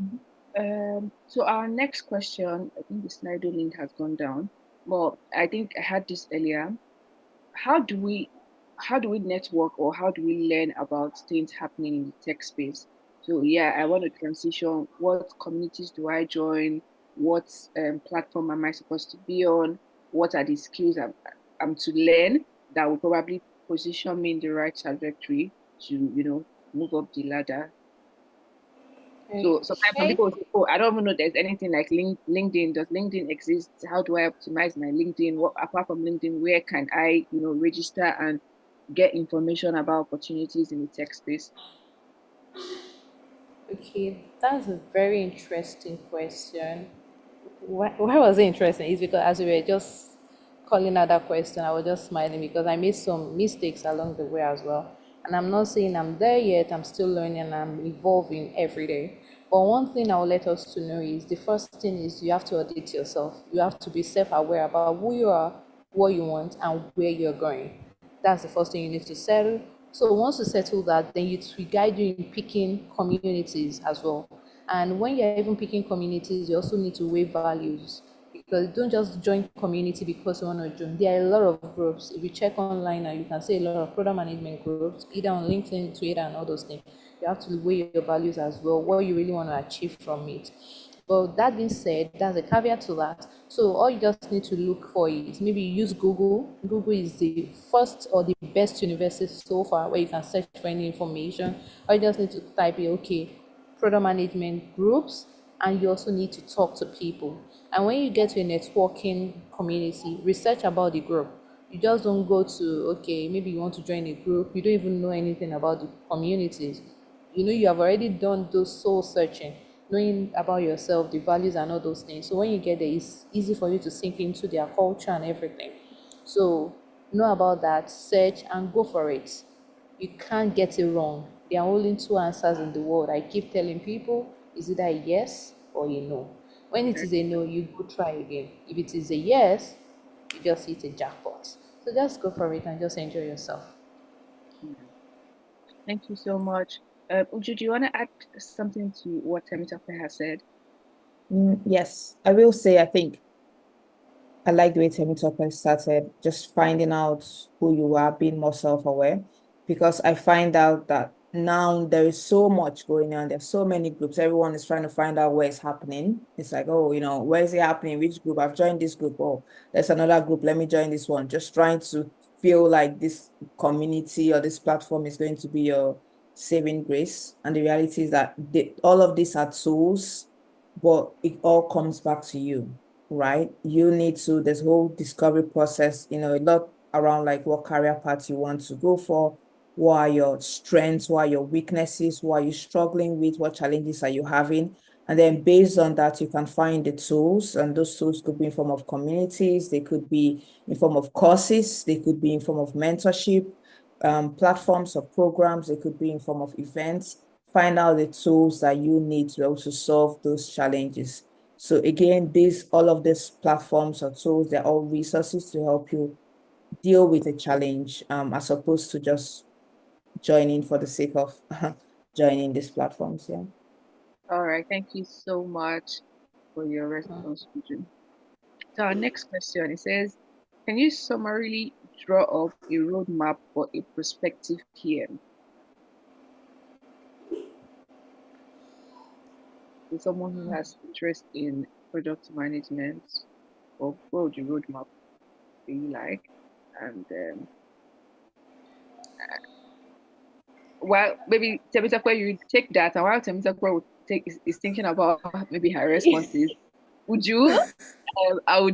Mhm. So our next question, I think the Slido link has gone down. Well, I think I had this earlier. How do we how do we network or how do we learn about things happening in the tech space? So yeah, I want to transition. What communities do I join? What platform am I supposed to be on? What are the skills I'm to learn that will probably position me in the right trajectory to, move up the ladder? So sometimes some Okay. people will say, "Oh, I don't even know there's anything like LinkedIn. Does LinkedIn exist? How do I optimize my LinkedIn? What apart from LinkedIn, where can I, register and get information about opportunities in the tech space?" Okay, that's a very interesting question. Why was it interesting? It's because as we were just calling out that question, I was just smiling because I made some mistakes along the way as well. And I'm not saying I'm there yet, I'm still learning and I'm evolving every day. But one thing I will let us to know is the first thing is you have to audit yourself. You have to be self-aware about who you are, what you want, and where you're going. That's the first thing you need to settle. So once you settle that, then it will guide you in picking communities as well. And when you're even picking communities, you also need to weigh values because don't just join community because you want to join. There are a lot of groups. If you check online, now you can see a lot of product management groups, either on LinkedIn, Twitter, and all those things. You have to weigh your values as well, what you really want to achieve from it. But that being said, there's a caveat to that. So all you just need to look for is maybe use Google. Google is the first or the best university so far where you can search for any information. Or you just need to type in, okay, product management groups, and you also need to talk to people. And when you get to a networking community, research about the group. You just don't go to, okay, maybe you want to join a group, you don't even know anything about the communities. You have already done those soul searching, knowing about yourself, the values and all those things. So when you get there, it's easy for you to sink into their culture and everything. So know about that, search and go for it. You can't get it wrong. There are only two answers in the world. I keep telling people is either a yes or a no. When it is a no, you go try again. If it is a yes, you just hit a jackpot. So just go for it and just enjoy yourself. Hmm. Thank you so much. Uju, do you want to add something to what Temitope has said? Yes, I will say, I think I like the way Temitope started, just finding out who you are, being more self-aware, because I find out that now there is so much going on. There's so many groups. Everyone is trying to find out where it's happening. It's like, oh, where is it happening? Which group? I've joined this group. Oh, there's another group. Let me join this one. Just trying to feel like this community or this platform is going to be your saving grace. And the reality is that all of these are tools, but it all comes back to you, right? You need to, this whole discovery process, a lot around like what career path you want to go for, what are your strengths, what are your weaknesses, what are you struggling with, what challenges are you having? And then based on that, you can find the tools, and those tools could be in form of communities, they could be in form of courses, they could be in form of mentorship, platforms or programs, they could be in form of events. Find out the tools that you need to also solve those challenges. So again, all of these platforms or tools, they're all resources to help you deal with a challenge, as opposed to just joining for the sake of joining these platforms. Yeah. All right, thank you so much for your response, Uju. So our next question, it says, can you summarily draw up a roadmap for a prospective PM? So someone who has interest in product management, or what would the roadmap be like? And while maybe Temitope, you take that, and while Temitope would is thinking about maybe her responses, would you? I'll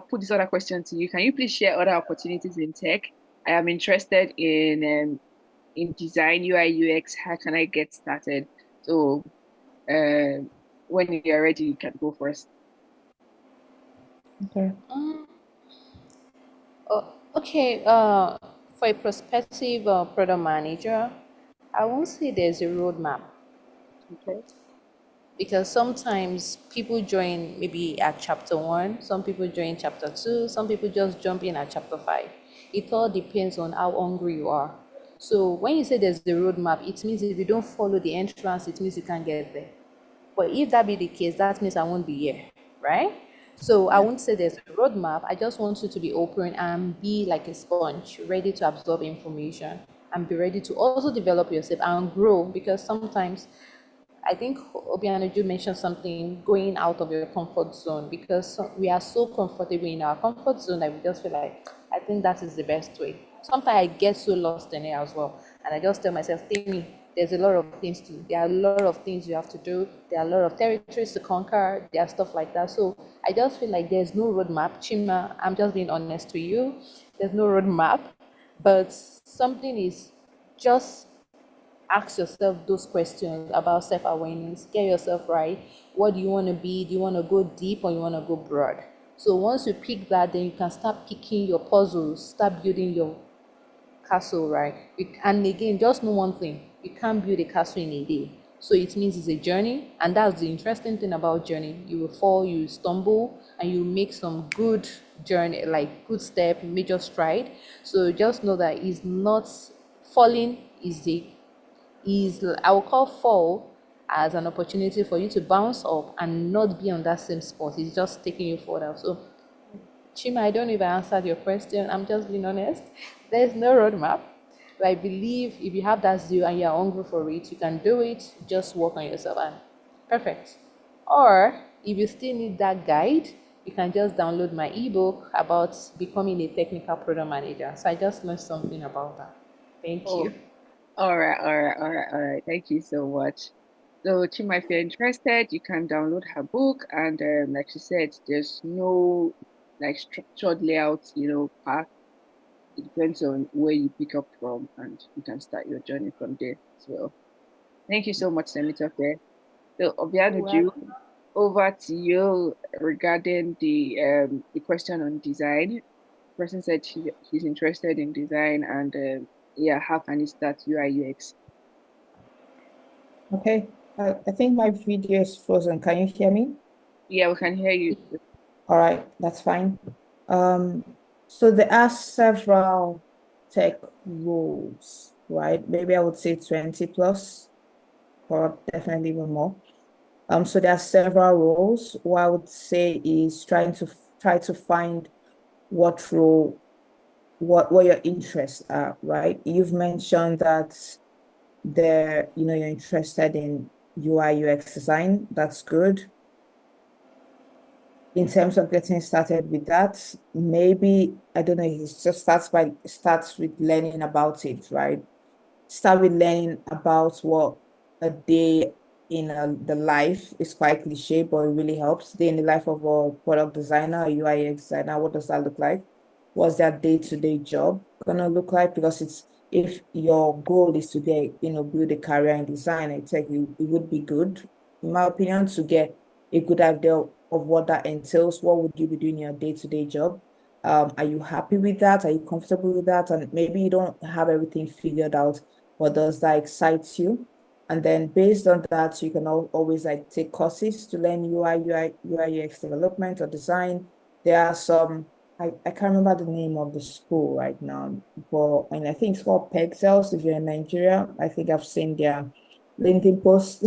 put this other question to you. Can you please share other opportunities in tech? I am interested in design, UI, UX. How can I get started? So, when you're ready, you can go first. Okay. Okay, for a prospective product manager, I won't say there's a roadmap Okay. because sometimes people join maybe at chapter one, some people join chapter two, some people just jump in at chapter five. It all depends on how hungry you are. So when you say there's the roadmap, it means if you don't follow the entrance, it means you can't get there. But if that be the case, that means I won't be here, right? So I Yeah. won't say there's a roadmap. I just want you to be open and be like a sponge, ready to absorb information and be ready to also develop yourself and grow because sometimes I think Obianuju mentioned something going out of your comfort zone because we are so comfortable in our comfort zone that we just feel like, I think that is the best way. Sometimes I get so lost in it as well. And I just tell myself, Timmy, there's a lot of things there are a lot of things you have to do. There are a lot of territories to conquer. There are stuff like that. So I just feel like there's no roadmap. Chima, I'm just being honest with you. There's no roadmap, but something is just ask yourself those questions about self-awareness. Get yourself right. What do you want to be? Do you want to go deep or you want to go broad? So once you pick that, then you can start picking your puzzles, start building your castle, right? And again, just know one thing: you can't build a castle in a day. So it means it's a journey, and that's the interesting thing about journey. You will fall, you will stumble, and you make some good journey, like good step, major stride. So just know that it's not falling is the is I will call fall as an opportunity for you to bounce up and not be on that same spot. It's just taking you further. So, Chima, I don't know if I answered your question. I'm just being honest. There's no roadmap. But I believe if you have that zeal and you're hungry for it, you can do it. Just work on yourself and perfect. Or if you still need that guide, you can just download my ebook about becoming a technical product manager. So I just learned something about that. Thank Oh, you. all right, all right, all right, all right. Thank you so much. So, Chima, if you're interested, you can download her book, and like she said, there's no like structured layout, path. It depends on where you pick up from, and you can start your journey from there as well. Thank you so much, Temitope. So, Obianuju, over to you regarding the question on design. The person said he's interested in design, and yeah, how can he start UI UX? Okay. I think my video is frozen. Can you hear me? Yeah, we can hear you. All right, that's fine. So there are several tech roles, right? Maybe I would say 20 plus, or definitely even more. So there are several roles. What I would say is try to find what role, what your interests are, right? You've mentioned that you're interested in UI UX design. That's good. In terms of getting started with that, maybe, I don't know, it just starts with learning about it, right? Start with learning about what a day in the life is quite cliche, but it really helps. Day in the life of a product designer, a UI UX designer, what does that look like? What's their day-to-day job gonna look like? Because if your goal is to build a career in design, I think it would be good, in my opinion, to get a good idea of what that entails. What would you be doing in your day-to-day job? Are you happy with that? Are you comfortable with that? And maybe you don't have everything figured out, but does that excite you? And then based on that, you can always like take courses to learn UI, UX development or design. There are some, I can't remember the name of the school right now, but and I think it's called Pexels if you're in Nigeria. I think I've seen their LinkedIn posts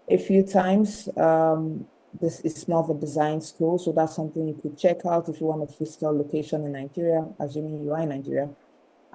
a few times. This is more of a design school, so that's something you could check out if you want a physical location in Nigeria, assuming you are in Nigeria.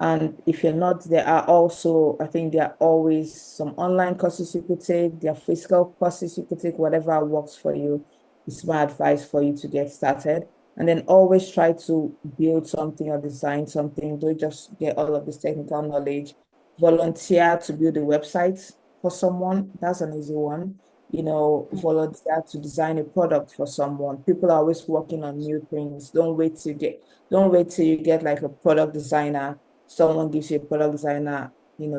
And if you're not, there are also, I think there are always some online courses you could take, there are physical courses you could take, whatever works for you. It's my advice for you to get started. And then always try to build something or design something. Don't just get all of this technical knowledge. Volunteer to build a website for someone. That's an easy one. Volunteer to design a product for someone. People are always working on new things. Don't wait till you get like a product designer, someone gives you a product designer,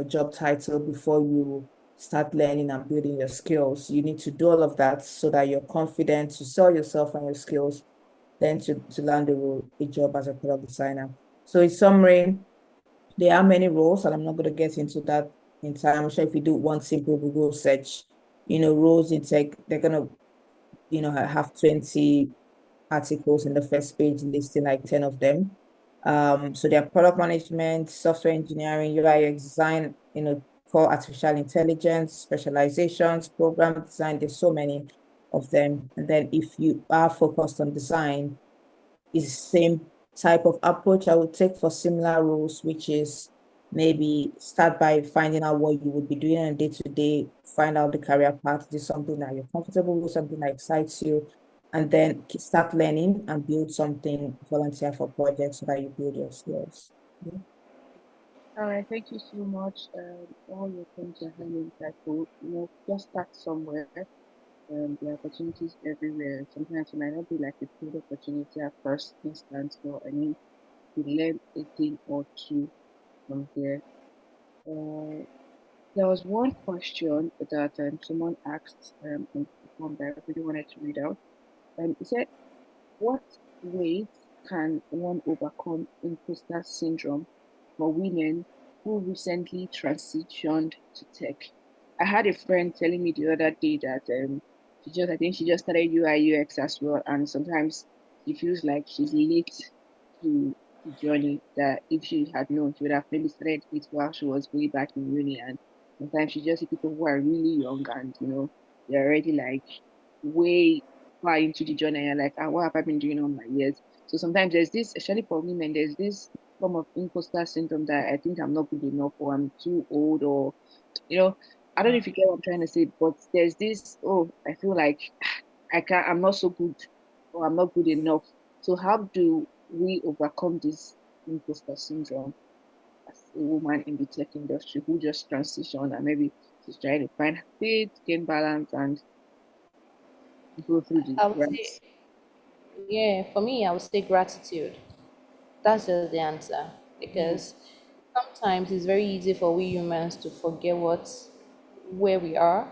job title before you start learning and building your skills. You need to do all of that so that you're confident to sell yourself and your skills, then to land a job as a product designer. So in summary, there are many roles, and I'm not going to get into that in time. I'm sure if you do one simple Google search, roles in tech, they're going to, have 20 articles in the first page listing like 10 of them. So there are product management, software engineering, UI/UX design, core artificial intelligence, specializations, program design. There's so many of them. And then if you are focused on design, is the same type of approach I would take for similar roles, which is maybe start by finding out what you would be doing on a day-to-day, find out the career path, do something that you're comfortable with, something that excites you, and then start learning and build something, volunteer for projects so that you build your skills. Yeah. All right, thank you so much. All your points are highly insightful. Just start somewhere. The opportunities everywhere. Sometimes it might not be like a good opportunity at first instance, but I mean, you learn a thing or two from there. There was one question that someone asked on the form that I really wanted to read out. It said, what ways can one overcome imposter syndrome for women who recently transitioned to tech? I had a friend telling me the other day that I think she just started UI UX as well, and sometimes she feels like she's late to the journey. That if she had known, she would have maybe started it while she was way back in uni. And sometimes she just see people who are really young and they're already like way far into the journey, and you're like, what have I been doing all my years? So sometimes there's this, especially for women, there's this form of imposter syndrome that I think I'm not good enough, or I'm too old, or you know, I don't know if you get what I'm trying to say, but there's this, oh, I feel like I'm not so good, or I'm not good enough. So how do we overcome this imposter syndrome as a woman in the tech industry who just transitioned and maybe she's trying to find her feet, gain balance, and go through the I would say, ranks? yeah, for me, I would say gratitude. That's just the answer. Mm, Because sometimes it's very easy for we humans to forget where we are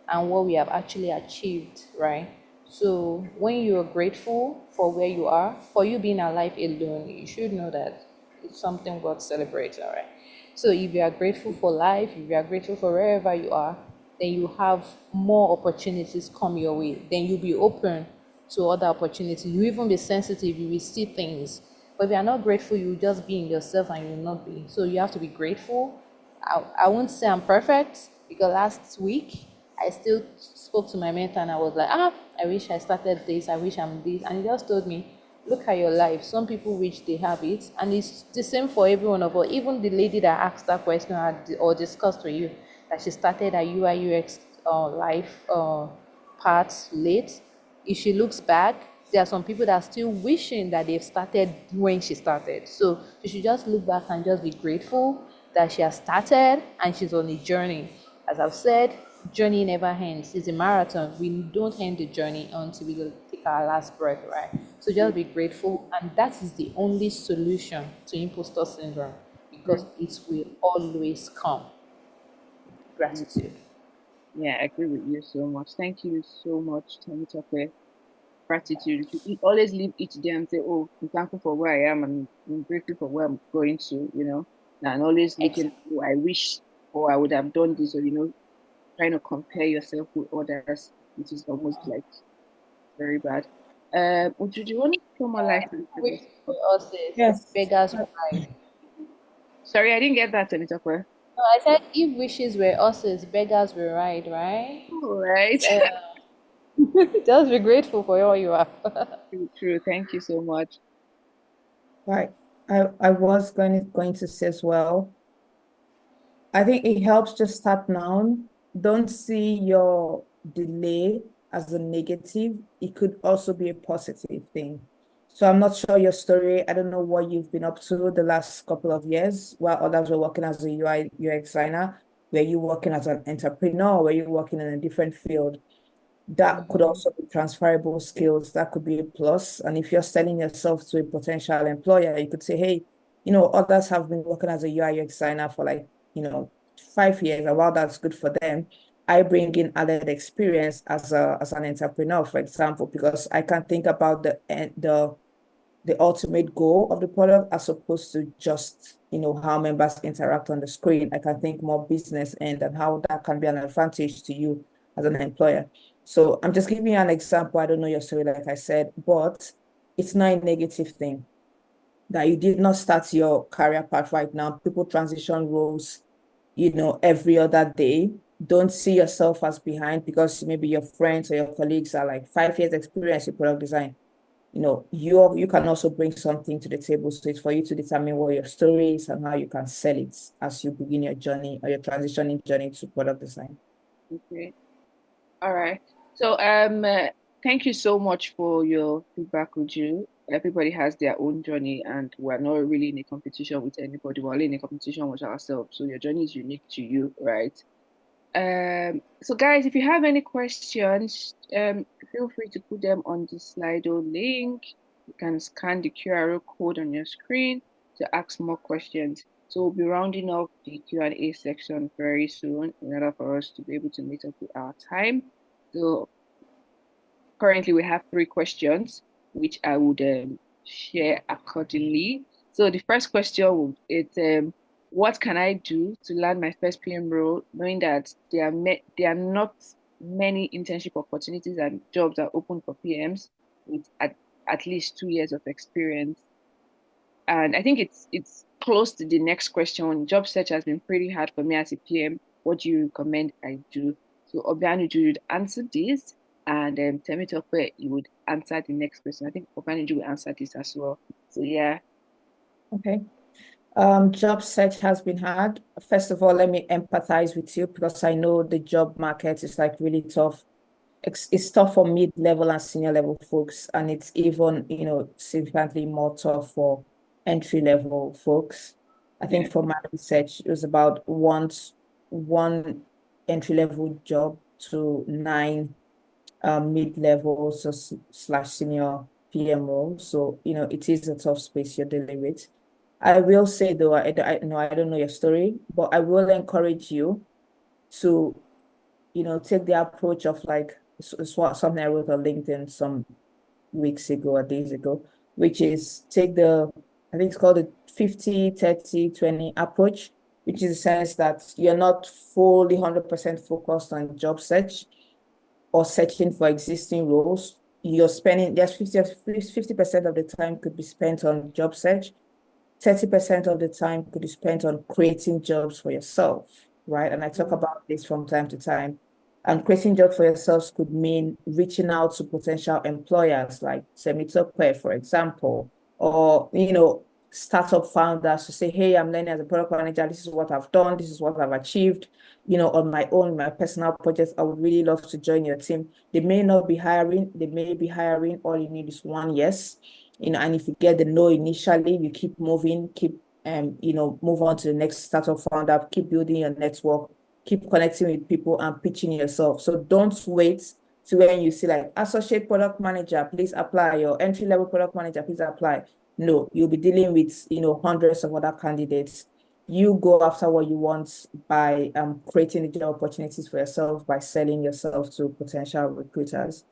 and what we have actually achieved, right? So when you're grateful for where you are, for you being alive alone, you should know that it's something worth celebrating, right? So if you are grateful for life, if you are grateful for wherever you are, then you have more opportunities come your way. Then you'll be open to other opportunities. You even be sensitive, you will see things. But if you are not grateful, you will just be in yourself and you will not be. So you have to be grateful. I won't say I'm perfect because last week I still spoke to my mentor and I was like, I wish I started this, I wish I'm this. And he just told me, look at your life. Some people wish they have it. And it's the same for every one of us. Even the lady that asked that question or discussed with you, that she started her UI UX life part late. If she looks back, there are some people that are still wishing that they've started when she started. So you should just look back and just be grateful that she has started and she's on a journey. As I've said, journey never ends. It's a marathon. We don't end the journey until we take our last breath, right? So just be grateful, and that is the only solution to imposter syndrome because mm, it will always come. mm. Gratitude. Yeah, I agree with you so much. Thank you so much, Temitope. Gratitude. You always leave each day and say, oh, I'm thankful for where I am and I'm grateful for where I'm going to, and always looking, Exactly. oh, I wish or I would have done this, or trying to compare yourself with others, which is almost like very bad. Uju, do you want to throw more light on the Which question? for us is Yes. beggars pride. Sorry, I didn't get that, Temitope. No, I said if wishes were us's, beggars will ride, right? All right. So just be grateful for all you have. True, true. Thank you so much. Right. I was going to say as well, I think it helps just start now. Don't see your delay as a negative. It could also be a positive thing. So I'm not sure your story. I don't know what you've been up to the last couple of years while others were working as a UI UX designer. Were you working as an entrepreneur? Were you working in a different field? That could Mhm. also be transferable skills. That could be a plus. And if you're selling yourself to a potential employer, you could say, hey, others have been working as a UI UX designer for like, 5 years. And while that's good for them, I bring in added experience as an entrepreneur, for example, because I can think about the ultimate goal of the product as opposed to just how members interact on the screen. I can think more business end and how that can be an advantage to you as an employer. So I'm just giving you an example. I don't know your story, like I said, but it's not a negative thing that you did not start your career path right now. People transition roles, every other day. Don't see yourself as behind because maybe your friends or your colleagues are like 5 years experience in product design. You can also bring something to the table. So it's for you to determine what your story is and how you can sell it as you begin your journey or your transitioning journey to product design. Okay. All right. So, thank you so much for your feedback, Uju. Everybody has their own journey, and we're not really in a competition with anybody. We're only in a competition with ourselves. So your journey is unique to you, right? So guys, if you have any questions, feel free to put them on the Slido link. You can scan the QR code on your screen to ask more questions. So we'll be rounding up the Q&A section very soon in order for us to be able to meet up with our time. So currently we have 3 questions, which I would share accordingly. So the first question is what can I do to land my first PM role, knowing that there are not many internship opportunities and jobs are open for PMs with at least 2 years of experience. And I think it's close to the next question. Job search has been pretty hard for me as a PM. What do you recommend I do? So Obianuju would answer this, and Temitope, you would answer the next question. I think Obianuju will answer this as well. So yeah. Okay. Job search has been hard. First of all, let me empathize with you because I know the job market is like really tough. It's tough for mid-level and senior level folks, and it's even, significantly more tough for entry-level folks. I Yeah. think for my research, it was about one entry-level job to 9 mid-level slash senior PM roles. So, it is a tough space you're dealing with. I will say though, I don't know your story, but I will encourage you to take the approach of like something I wrote on LinkedIn some weeks ago or days ago, which is I think it's called the 50-30-20 approach, which is the sense that you're not fully 100% focused on job search or searching for existing roles. You're spending, there's 50% of the time could be spent on job search. 30% of the time could be spent on creating jobs for yourself, right? And I talk about this from time to time. And creating jobs for yourselves could mean reaching out to potential employers like Temitope, for example, or, startup founders to say, hey, I'm learning as a product manager. This is what I've done. This is what I've achieved, on my own, my personal projects. I would really love to join your team. They may not be hiring. They may be hiring. All you need is one yes. And if you get the no initially, you keep moving, move on to the next startup founder, keep building your network, keep connecting with people and pitching yourself. So don't wait to when you see like associate product manager, please apply, your entry-level product manager, please apply. No, you'll be dealing with, hundreds of other candidates. You go after what you want by creating the job opportunities for yourself, by selling yourself to potential recruiters.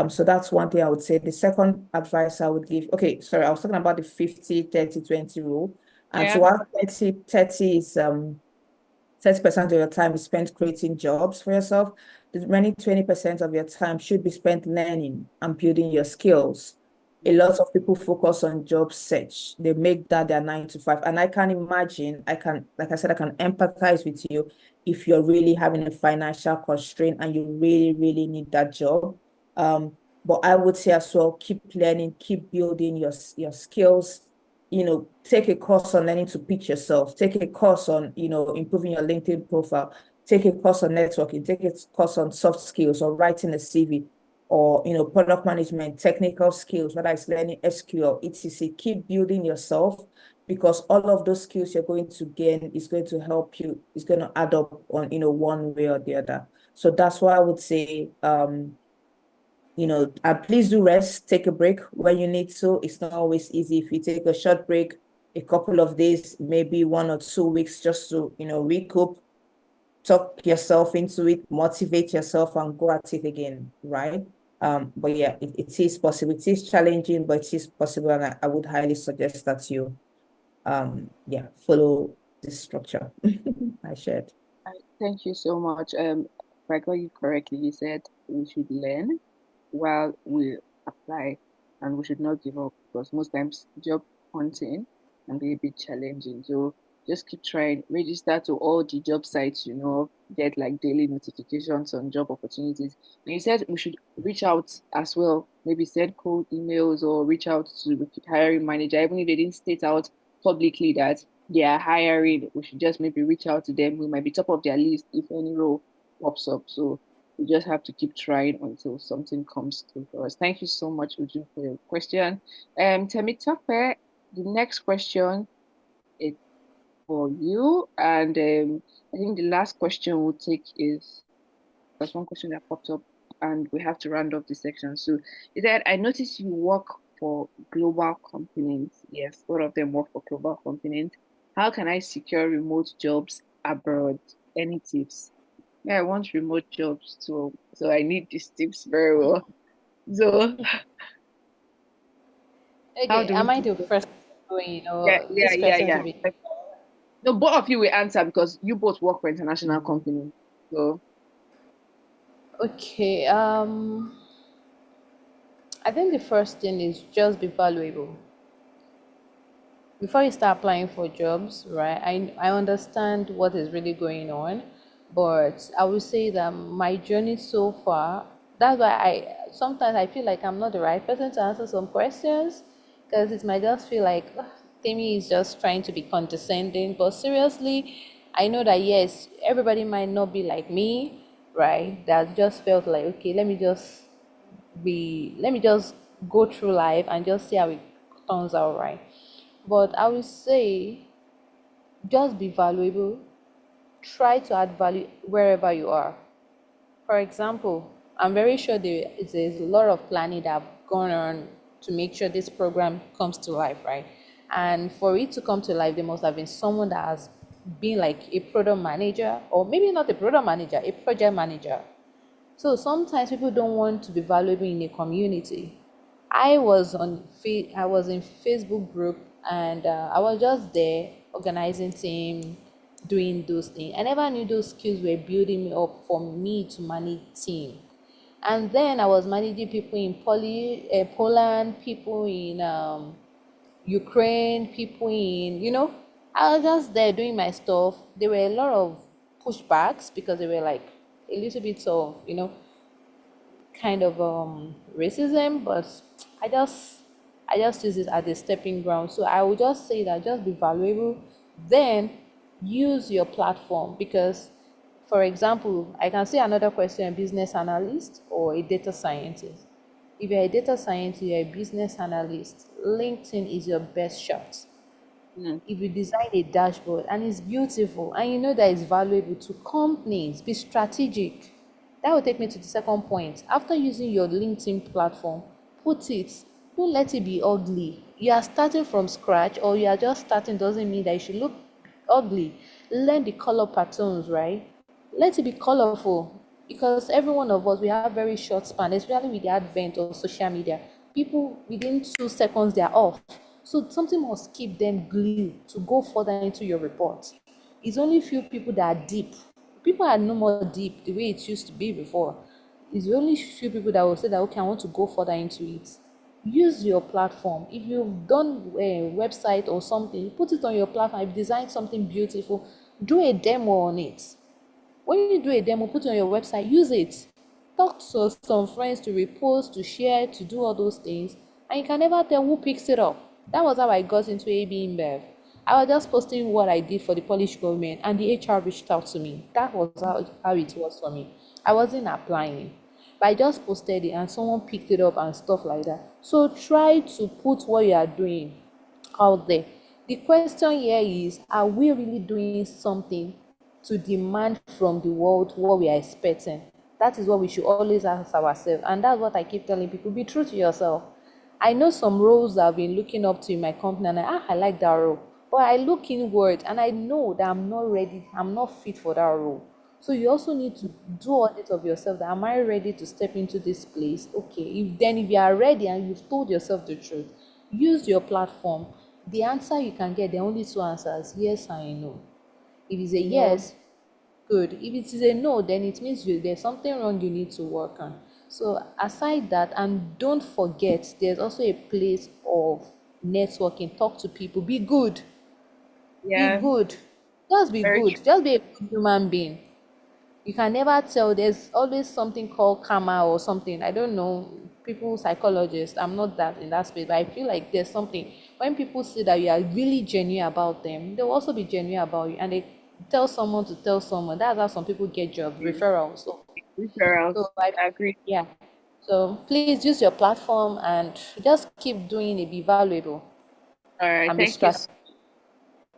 So that's one thing I would say. The second advice I would give, okay, sorry, I was talking about the 50-30-20 rule. And Yeah. so our 30 is 30% of your time is spent creating jobs for yourself. The remaining 20% of your time should be spent learning and building your skills. A lot of people focus on job search. They make that their 9 to 5. And I can imagine, like I said, I can empathize with you if you're really having a financial constraint and you really, really need that job. But I would say as well, keep learning, keep building your skills. Take a course on learning to pitch yourself, take a course on, improving your LinkedIn profile, take a course on networking, take a course on soft skills or writing a CV or, product management, technical skills, whether it's learning SQL, etc. Keep building yourself because all of those skills you're going to gain is going to help you, is going to add up on, one way or the other. So that's why I would say, please do rest, take a break when you need to. It's not always easy. If you take a short break, a couple of days, maybe 1 or 2 weeks, just to, recoup, talk yourself into it, motivate yourself and go at it again, right? But yeah, it is possible. It is challenging, but it is possible. And I would highly suggest that you, follow this structure I shared. Thank you so much. If I got you correctly, you said we should learn while we apply and we should not give up because most times job hunting can be a bit challenging. So just keep trying, register to all the job sites, get like daily notifications on job opportunities. And you said we should reach out as well, maybe send cold emails or reach out to the hiring manager, even if they didn't state out publicly that they are hiring, we should just maybe reach out to them. We might be top of their list if any role pops up. So we just have to keep trying until something comes through for us. Thank you so much, Uju, for your question. Temitope, the next question is for you. And I think the last question we'll take is there's one question that popped up and we have to round up the section. So is that I noticed you work for global companies. Yes, all of them work for global companies. How can I secure remote jobs abroad? Any tips? Yeah, I want remote jobs too. So I need these tips very well. So how Okay, do we am I do the it? first going, Yeah, or yeah, this yeah, question yeah. should be? No, both of you will answer because you both work for international companies. So Okay, I think the first thing is just be valuable. Before you start applying for jobs, right? I understand what is really going on, but I would say that my journey so far, that's why I sometimes I feel like I'm not the right person to answer some questions because it might just feel like "Ugh, Timmy is just trying to be condescending." But seriously, I know that yes, everybody might not be like me, right? That just felt like okay, let me just go through life and just see how it turns out, right? But I will say just be valuable. Try to add value wherever you are. For example, I'm very sure there's a lot of planning that have gone on to make sure this program comes to life, right? And for it to come to life, there must have been someone that has been like a product manager, or maybe not a product manager, a project manager. So sometimes people don't want to be valuable in a community. I was in Facebook group and I was just there organizing team, doing those things. I never knew those skills were building me up for me to manage team. And then I was managing people in Poland, people in Ukraine, people in, I was just there doing my stuff. There were a lot of pushbacks because they were like a little bit of, kind of racism, but I just I just use it as a stepping ground. So I would just say that just be valuable, then use your platform because for example, I can say another question, business analyst or a data scientist. If you're a data scientist, you're a business analyst, LinkedIn is your best shot. mm, If you design a dashboard and it's beautiful and you know that it's valuable to companies, be strategic. That will take me to the second point. After using your LinkedIn platform, put it, don't let it be ugly. You are starting from scratch or you are just starting doesn't mean that you should look ugly. Learn the color patterns, right? Let it be colorful because every one of us we have very short span, especially with the advent of social media. People within 2 seconds they are off. So something must keep them glued to go further into your report. It's only few people that are deep. People are no more deep the way it used to be before. It's only few people that will say that, okay, I want to go further into it. Use your platform. If you've done a website or something, put it on your platform. If you designed something beautiful, do a demo on it. When you do a demo, put it on your website, use it. Talk to some friends to repost, to share, to do all those things, and you can never tell who picks it up. That was how I got into AB InBev. I was just posting what I did for the Polish government, and the HR reached out to me. That was how it was for me. I wasn't applying, but I just posted it, and someone picked it up and stuff like that. So try to put what you are doing out there. The question here is, are we really doing something to demand from the world what we are expecting? That is what we should always ask ourselves. And that's what I keep telling people: be true to yourself. I know some roles that I've been looking up to in my company, and I like that role. But I look inward and I know that I'm not ready, I'm not fit for that role. So you also need to do audit of yourself, that am I ready to step into this place? Okay, if you are ready and you've told yourself the truth, use your platform. The answer you can get, there are only two answers: yes and no. If it's a No. yes, good. If it is a no, then it means there's something wrong you need to work on. So aside that, and don't forget, there's also a place of networking. Talk to people, be good. Be Yeah, good. Just be very good. true. Just be a good human being. You can never tell. There's always something called karma or something. I don't know. People, psychologists. I'm not that in that space, but I feel like there's something. When people see that you are really genuine about them, they'll also be genuine about you. And they tell someone to tell someone. That's how some people get jobs, referrals. So Referrals. I, I agree. yeah. So please use your platform and just keep doing it. Be valuable All right. and be strategic.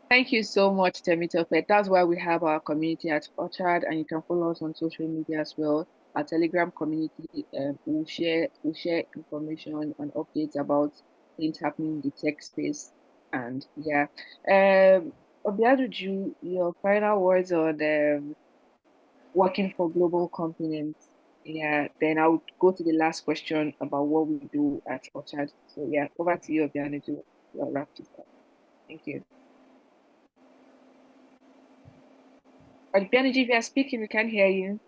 Thank you so much, Temitope. That's why we have our community at Orchard, and you can follow us on social media as well. Our Telegram community, we'll share information and updates about things happening in the tech space. And yeah, Obianuju, your final words on working for global companies. Yeah, then I'll go to the last question about what we do at Orchard. So yeah, over to you, Obianuju. We'll wrap this up. Thank you. Obianuju, if you are speaking, we can't hear you.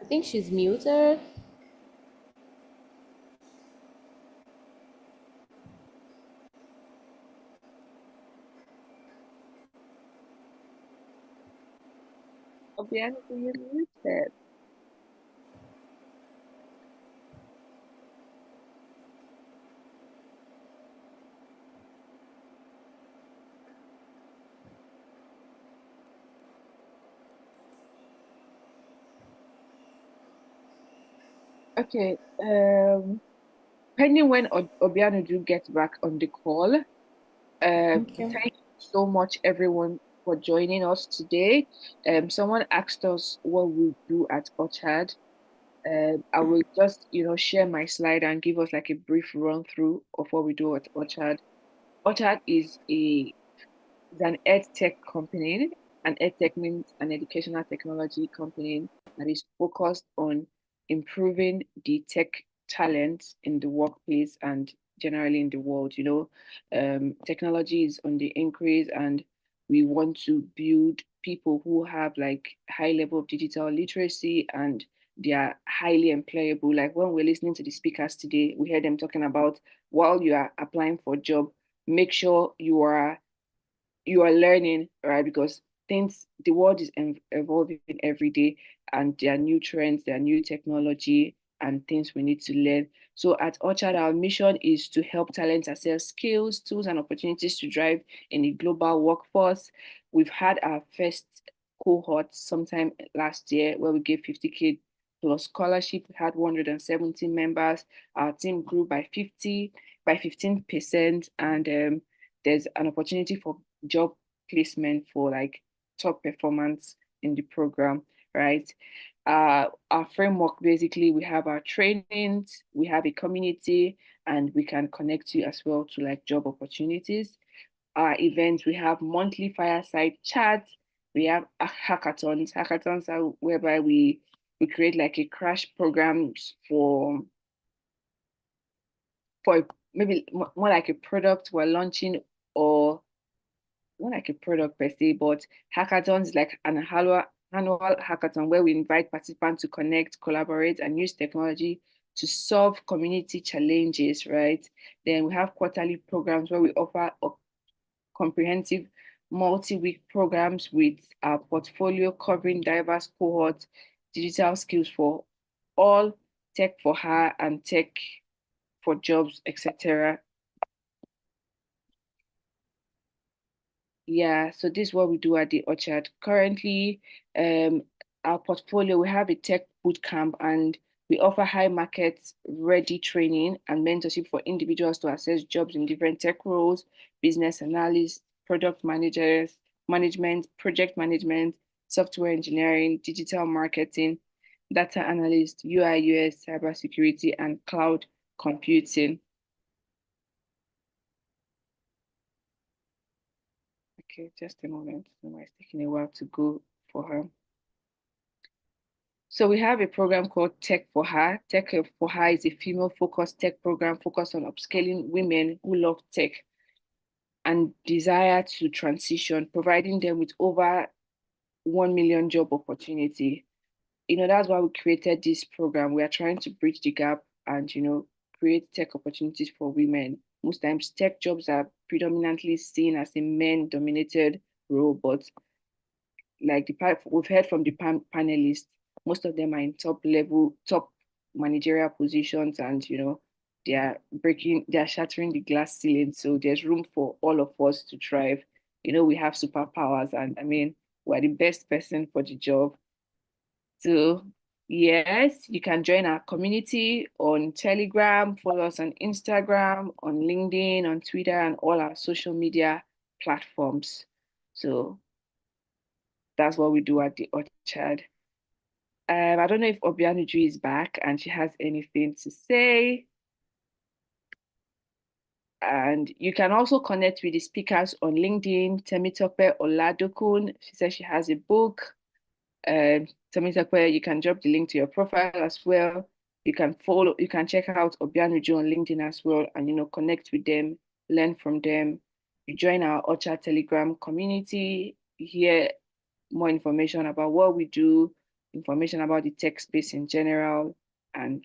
I think she's muted. Obianuju, you're muted. Okay. Pending when Obianuju gets back on the call, Okay. thank you so much, everyone, for joining us today. Someone asked us what we do at Orchard. I will just, share my slide and give us like a brief run through of what we do at Orchard. Orchard is an ed tech company. An ed tech means an educational technology company that is focused on improving the tech talent in the workplace and generally in the world. Technology is on the increase, and we want to build people who have like high level of digital literacy, and they are highly employable. Like when we're listening to the speakers today, we heard them talking about, while you are applying for a job, make sure you are learning, right? Because the world is evolving every day, and there are new trends, there are new technology, and things we need to learn. So at Orchard, our mission is to help talent access skills, tools, and opportunities to drive in the global workforce. We've had our first cohort sometime last year where we gave 50K plus scholarship. We had 170 members. Our team grew by 15%, and there's an opportunity for job placement for like top performance in the program, right? Our framework, basically, we have our trainings, we have a community, and we can connect you as well to like job opportunities. Our events, we have monthly fireside chats, we have hackathons. Hackathons are whereby we create like a crash programs for maybe more like a product we're launching, or not like a product per se, but hackathons like an annual hackathon where we invite participants to connect, collaborate, and use technology to solve community challenges, right? Then we have quarterly programs where we offer a comprehensive multi-week programs with our portfolio covering diverse cohorts, digital skills for all, tech for her, and tech for jobs, etc. Yeah, so this is what we do at the Orchard. Currently, our portfolio, we have a tech boot camp, and we offer high market ready training and mentorship for individuals to assess jobs in different tech roles, business analysts, product managers, management, project management, software engineering, digital marketing, data analyst, UI, UX, cybersecurity, and cloud computing. Okay, just a moment. It's taking a while to go for her. So we have a program called Tech for Her. Tech for Her is a female-focused tech program focused on upscaling women who love tech and desire to transition, providing them with over 1 million job opportunity. That's why we created this program. We are trying to bridge the gap and, create tech opportunities for women. Most times tech jobs are predominantly seen as a men-dominated role, but like we've heard from the panelists, most of them are in top managerial positions, and they are shattering the glass ceiling. So there's room for all of us to thrive. We have superpowers, and I mean, we're the best person for the job. So yes, you can join our community on Telegram, follow us on Instagram, on LinkedIn, on Twitter, and all our social media platforms. So that's what we do at the Orchard. I don't know if Obianuju is back and she has anything to say. And you can also connect with the speakers on LinkedIn. Temitope Oladokun, she says she has a book. Temitope, you can drop the link to your profile as well. You can check out Obianuju on LinkedIn as well, and connect with them, learn from them. You join our Orchard Telegram community, hear more information about what we do, information about the tech space in general, and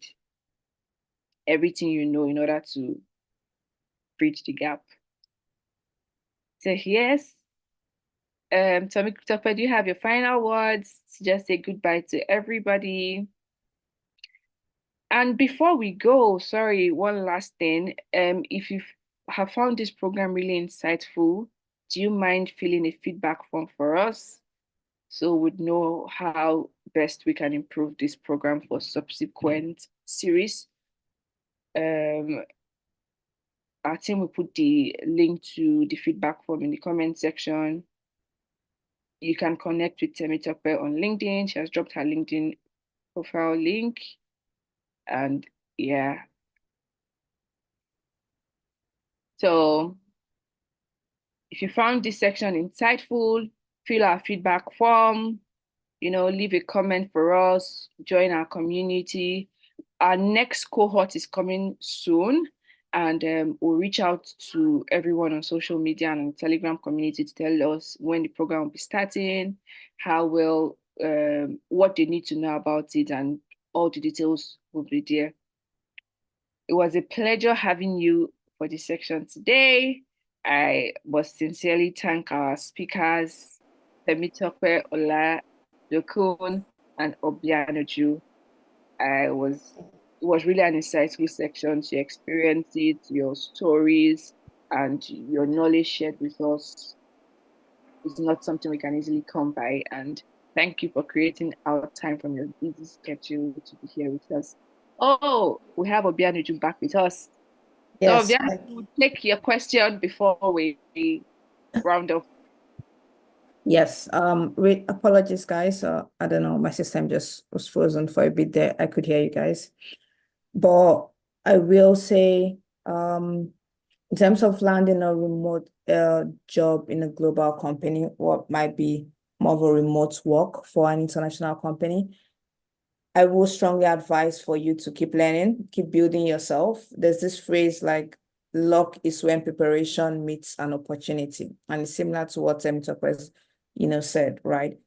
everything in order to bridge the gap. So yes, Temitope, do you have your final words to just say goodbye to everybody? And before we go, sorry, one last thing. If you have found this program really insightful, do you mind filling a feedback form for us so we'd know how best we can improve this program for subsequent series? Our team will put the link to the feedback form in the comment section. You can connect with Temitope on LinkedIn. She has dropped her LinkedIn profile link. And yeah. So if you found this section insightful, fill our feedback form, leave a comment for us, join our community. Our next cohort is coming soon, and we'll reach out to everyone on social media and on the Telegram community to tell us when the program will be starting, how well, what they need to know about it, and all the details will be there. It was a pleasure having you for this section today. I must sincerely thank our speakers, Temitope Oladokun and Obianuju. It was really an insightful section to experience it, your stories, and your knowledge shared with us is not something we can easily come by. And thank you for creating our time from your busy schedule to be here with us. Oh, we have Obianuju back with us. Yes. So Obianuju, take your question before we round up. Yes. Apologies, guys. I don't know. My system just was frozen for a bit there. I could hear you guys. But I will say, in terms of landing a remote job in a global company, what might be more of a remote work for an international company, I will strongly advise for you to keep learning, keep building yourself. There's this phrase like, luck is when preparation meets an opportunity. And it's similar to what Temitope has, said, right?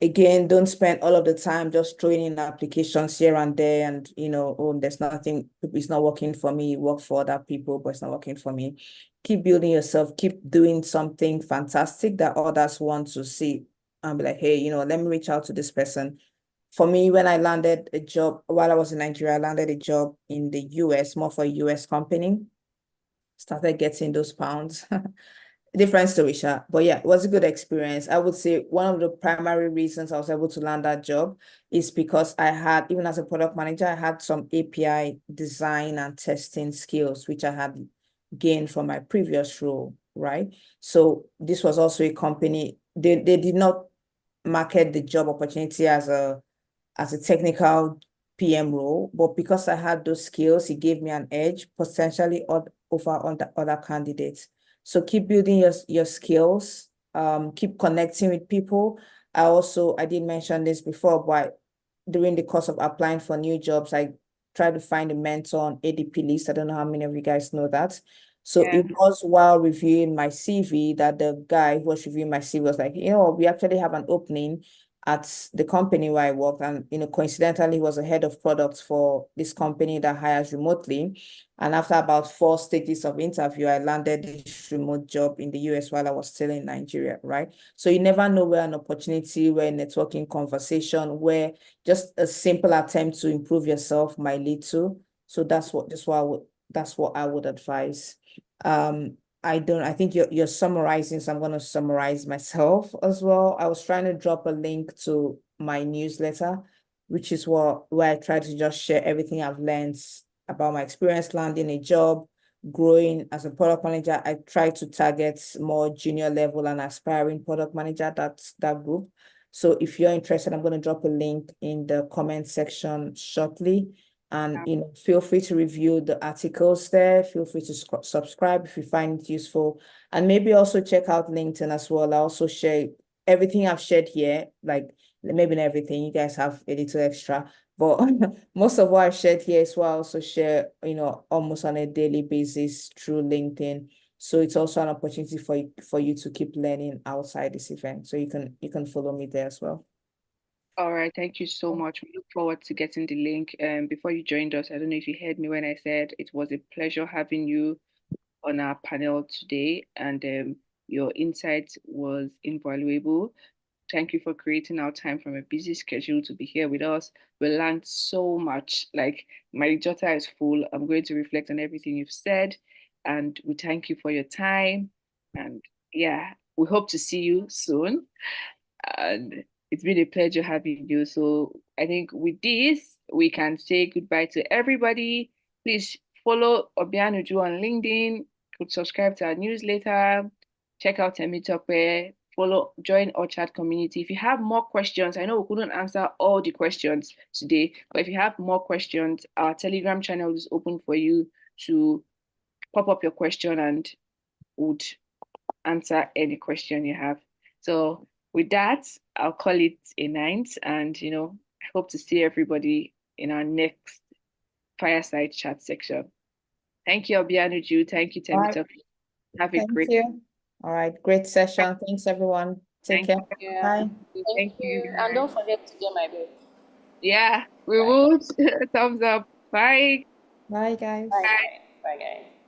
Again, don't spend all of the time just throwing in applications here and there and, oh, there's nothing, it's not working for me, work for other people, but it's not working for me. Keep building yourself, keep doing something fantastic that others want to see and be like, hey, let me reach out to this person. For me, when I landed a job, while I was in Nigeria, I landed a job in the US, more for a US company, started getting those pounds. Different story, Sha. But yeah, it was a good experience. I would say one of the primary reasons I was able to land that job is because I had, even as a product manager, I had some API design and testing skills, which I had gained from my previous role, right? So this was also a company, they did not market the job opportunity as a technical PM role, but because I had those skills, it gave me an edge potentially over other candidates. So keep building your skills, keep connecting with people. I did mention this before, but during the course of applying for new jobs, I tried to find a mentor on ADP list. I don't know how many of you guys know that. So Yeah. it was while reviewing my CV that the guy who was reviewing my CV was like, we actually have an opening at the company where I worked. And, coincidentally, he was a head of products for this company that hires remotely. And after about 4 stages of interview, I landed this remote job in the US while I was still in Nigeria, right? So you never know where an opportunity, where a networking conversation, where just a simple attempt to improve yourself might lead to. So that's what I would advise. I think you're summarizing, so I'm going to summarize myself as well. I was trying to drop a link to my newsletter, which is where I try to just share everything I've learned about my experience landing a job, growing as a product manager. I try to target more junior level and aspiring product manager, that group. So if you're interested, I'm going to drop a link in the comment section shortly. And feel free to review the articles there. Feel free to subscribe if you find it useful. And maybe also check out LinkedIn as well. I also share everything I've shared here, like maybe not everything, you guys have a little extra, but most of what I've shared here is what I also share, almost on a daily basis through LinkedIn. So it's also an opportunity for you to keep learning outside this event. So you can follow me there as well. All right, thank you so much. We look forward to getting the link. Before you joined us, I don't know if you heard me when I said it was a pleasure having you on our panel today, and your insight was invaluable. Thank you for creating our time from a busy schedule to be here with us. We learned so much. Like, my jotter is full. I'm going to reflect on everything you've said, and we thank you for your time. And yeah, we hope to see you soon. And it's been a pleasure having you. So I think with this, we can say goodbye to everybody. Please follow Obianuju on LinkedIn, could subscribe to our newsletter, check out Temitope, join our chat community. If you have more questions, I know we couldn't answer all the questions today, but if you have more questions, our Telegram channel is open for you to pop up your question and would answer any question you have. So with that, I'll call it a night, and I hope to see everybody in our next fireside chat section. Thank you, Obianuju. Thank you, All right. Temitope. Have a Thank great you. All right. Great session. Thanks, everyone. Take care. Yeah. Bye. Thank you. And don't forget to get my book. Yeah, we Bye. will. Thumbs up. Bye. Bye, guys. Bye. Bye, guys.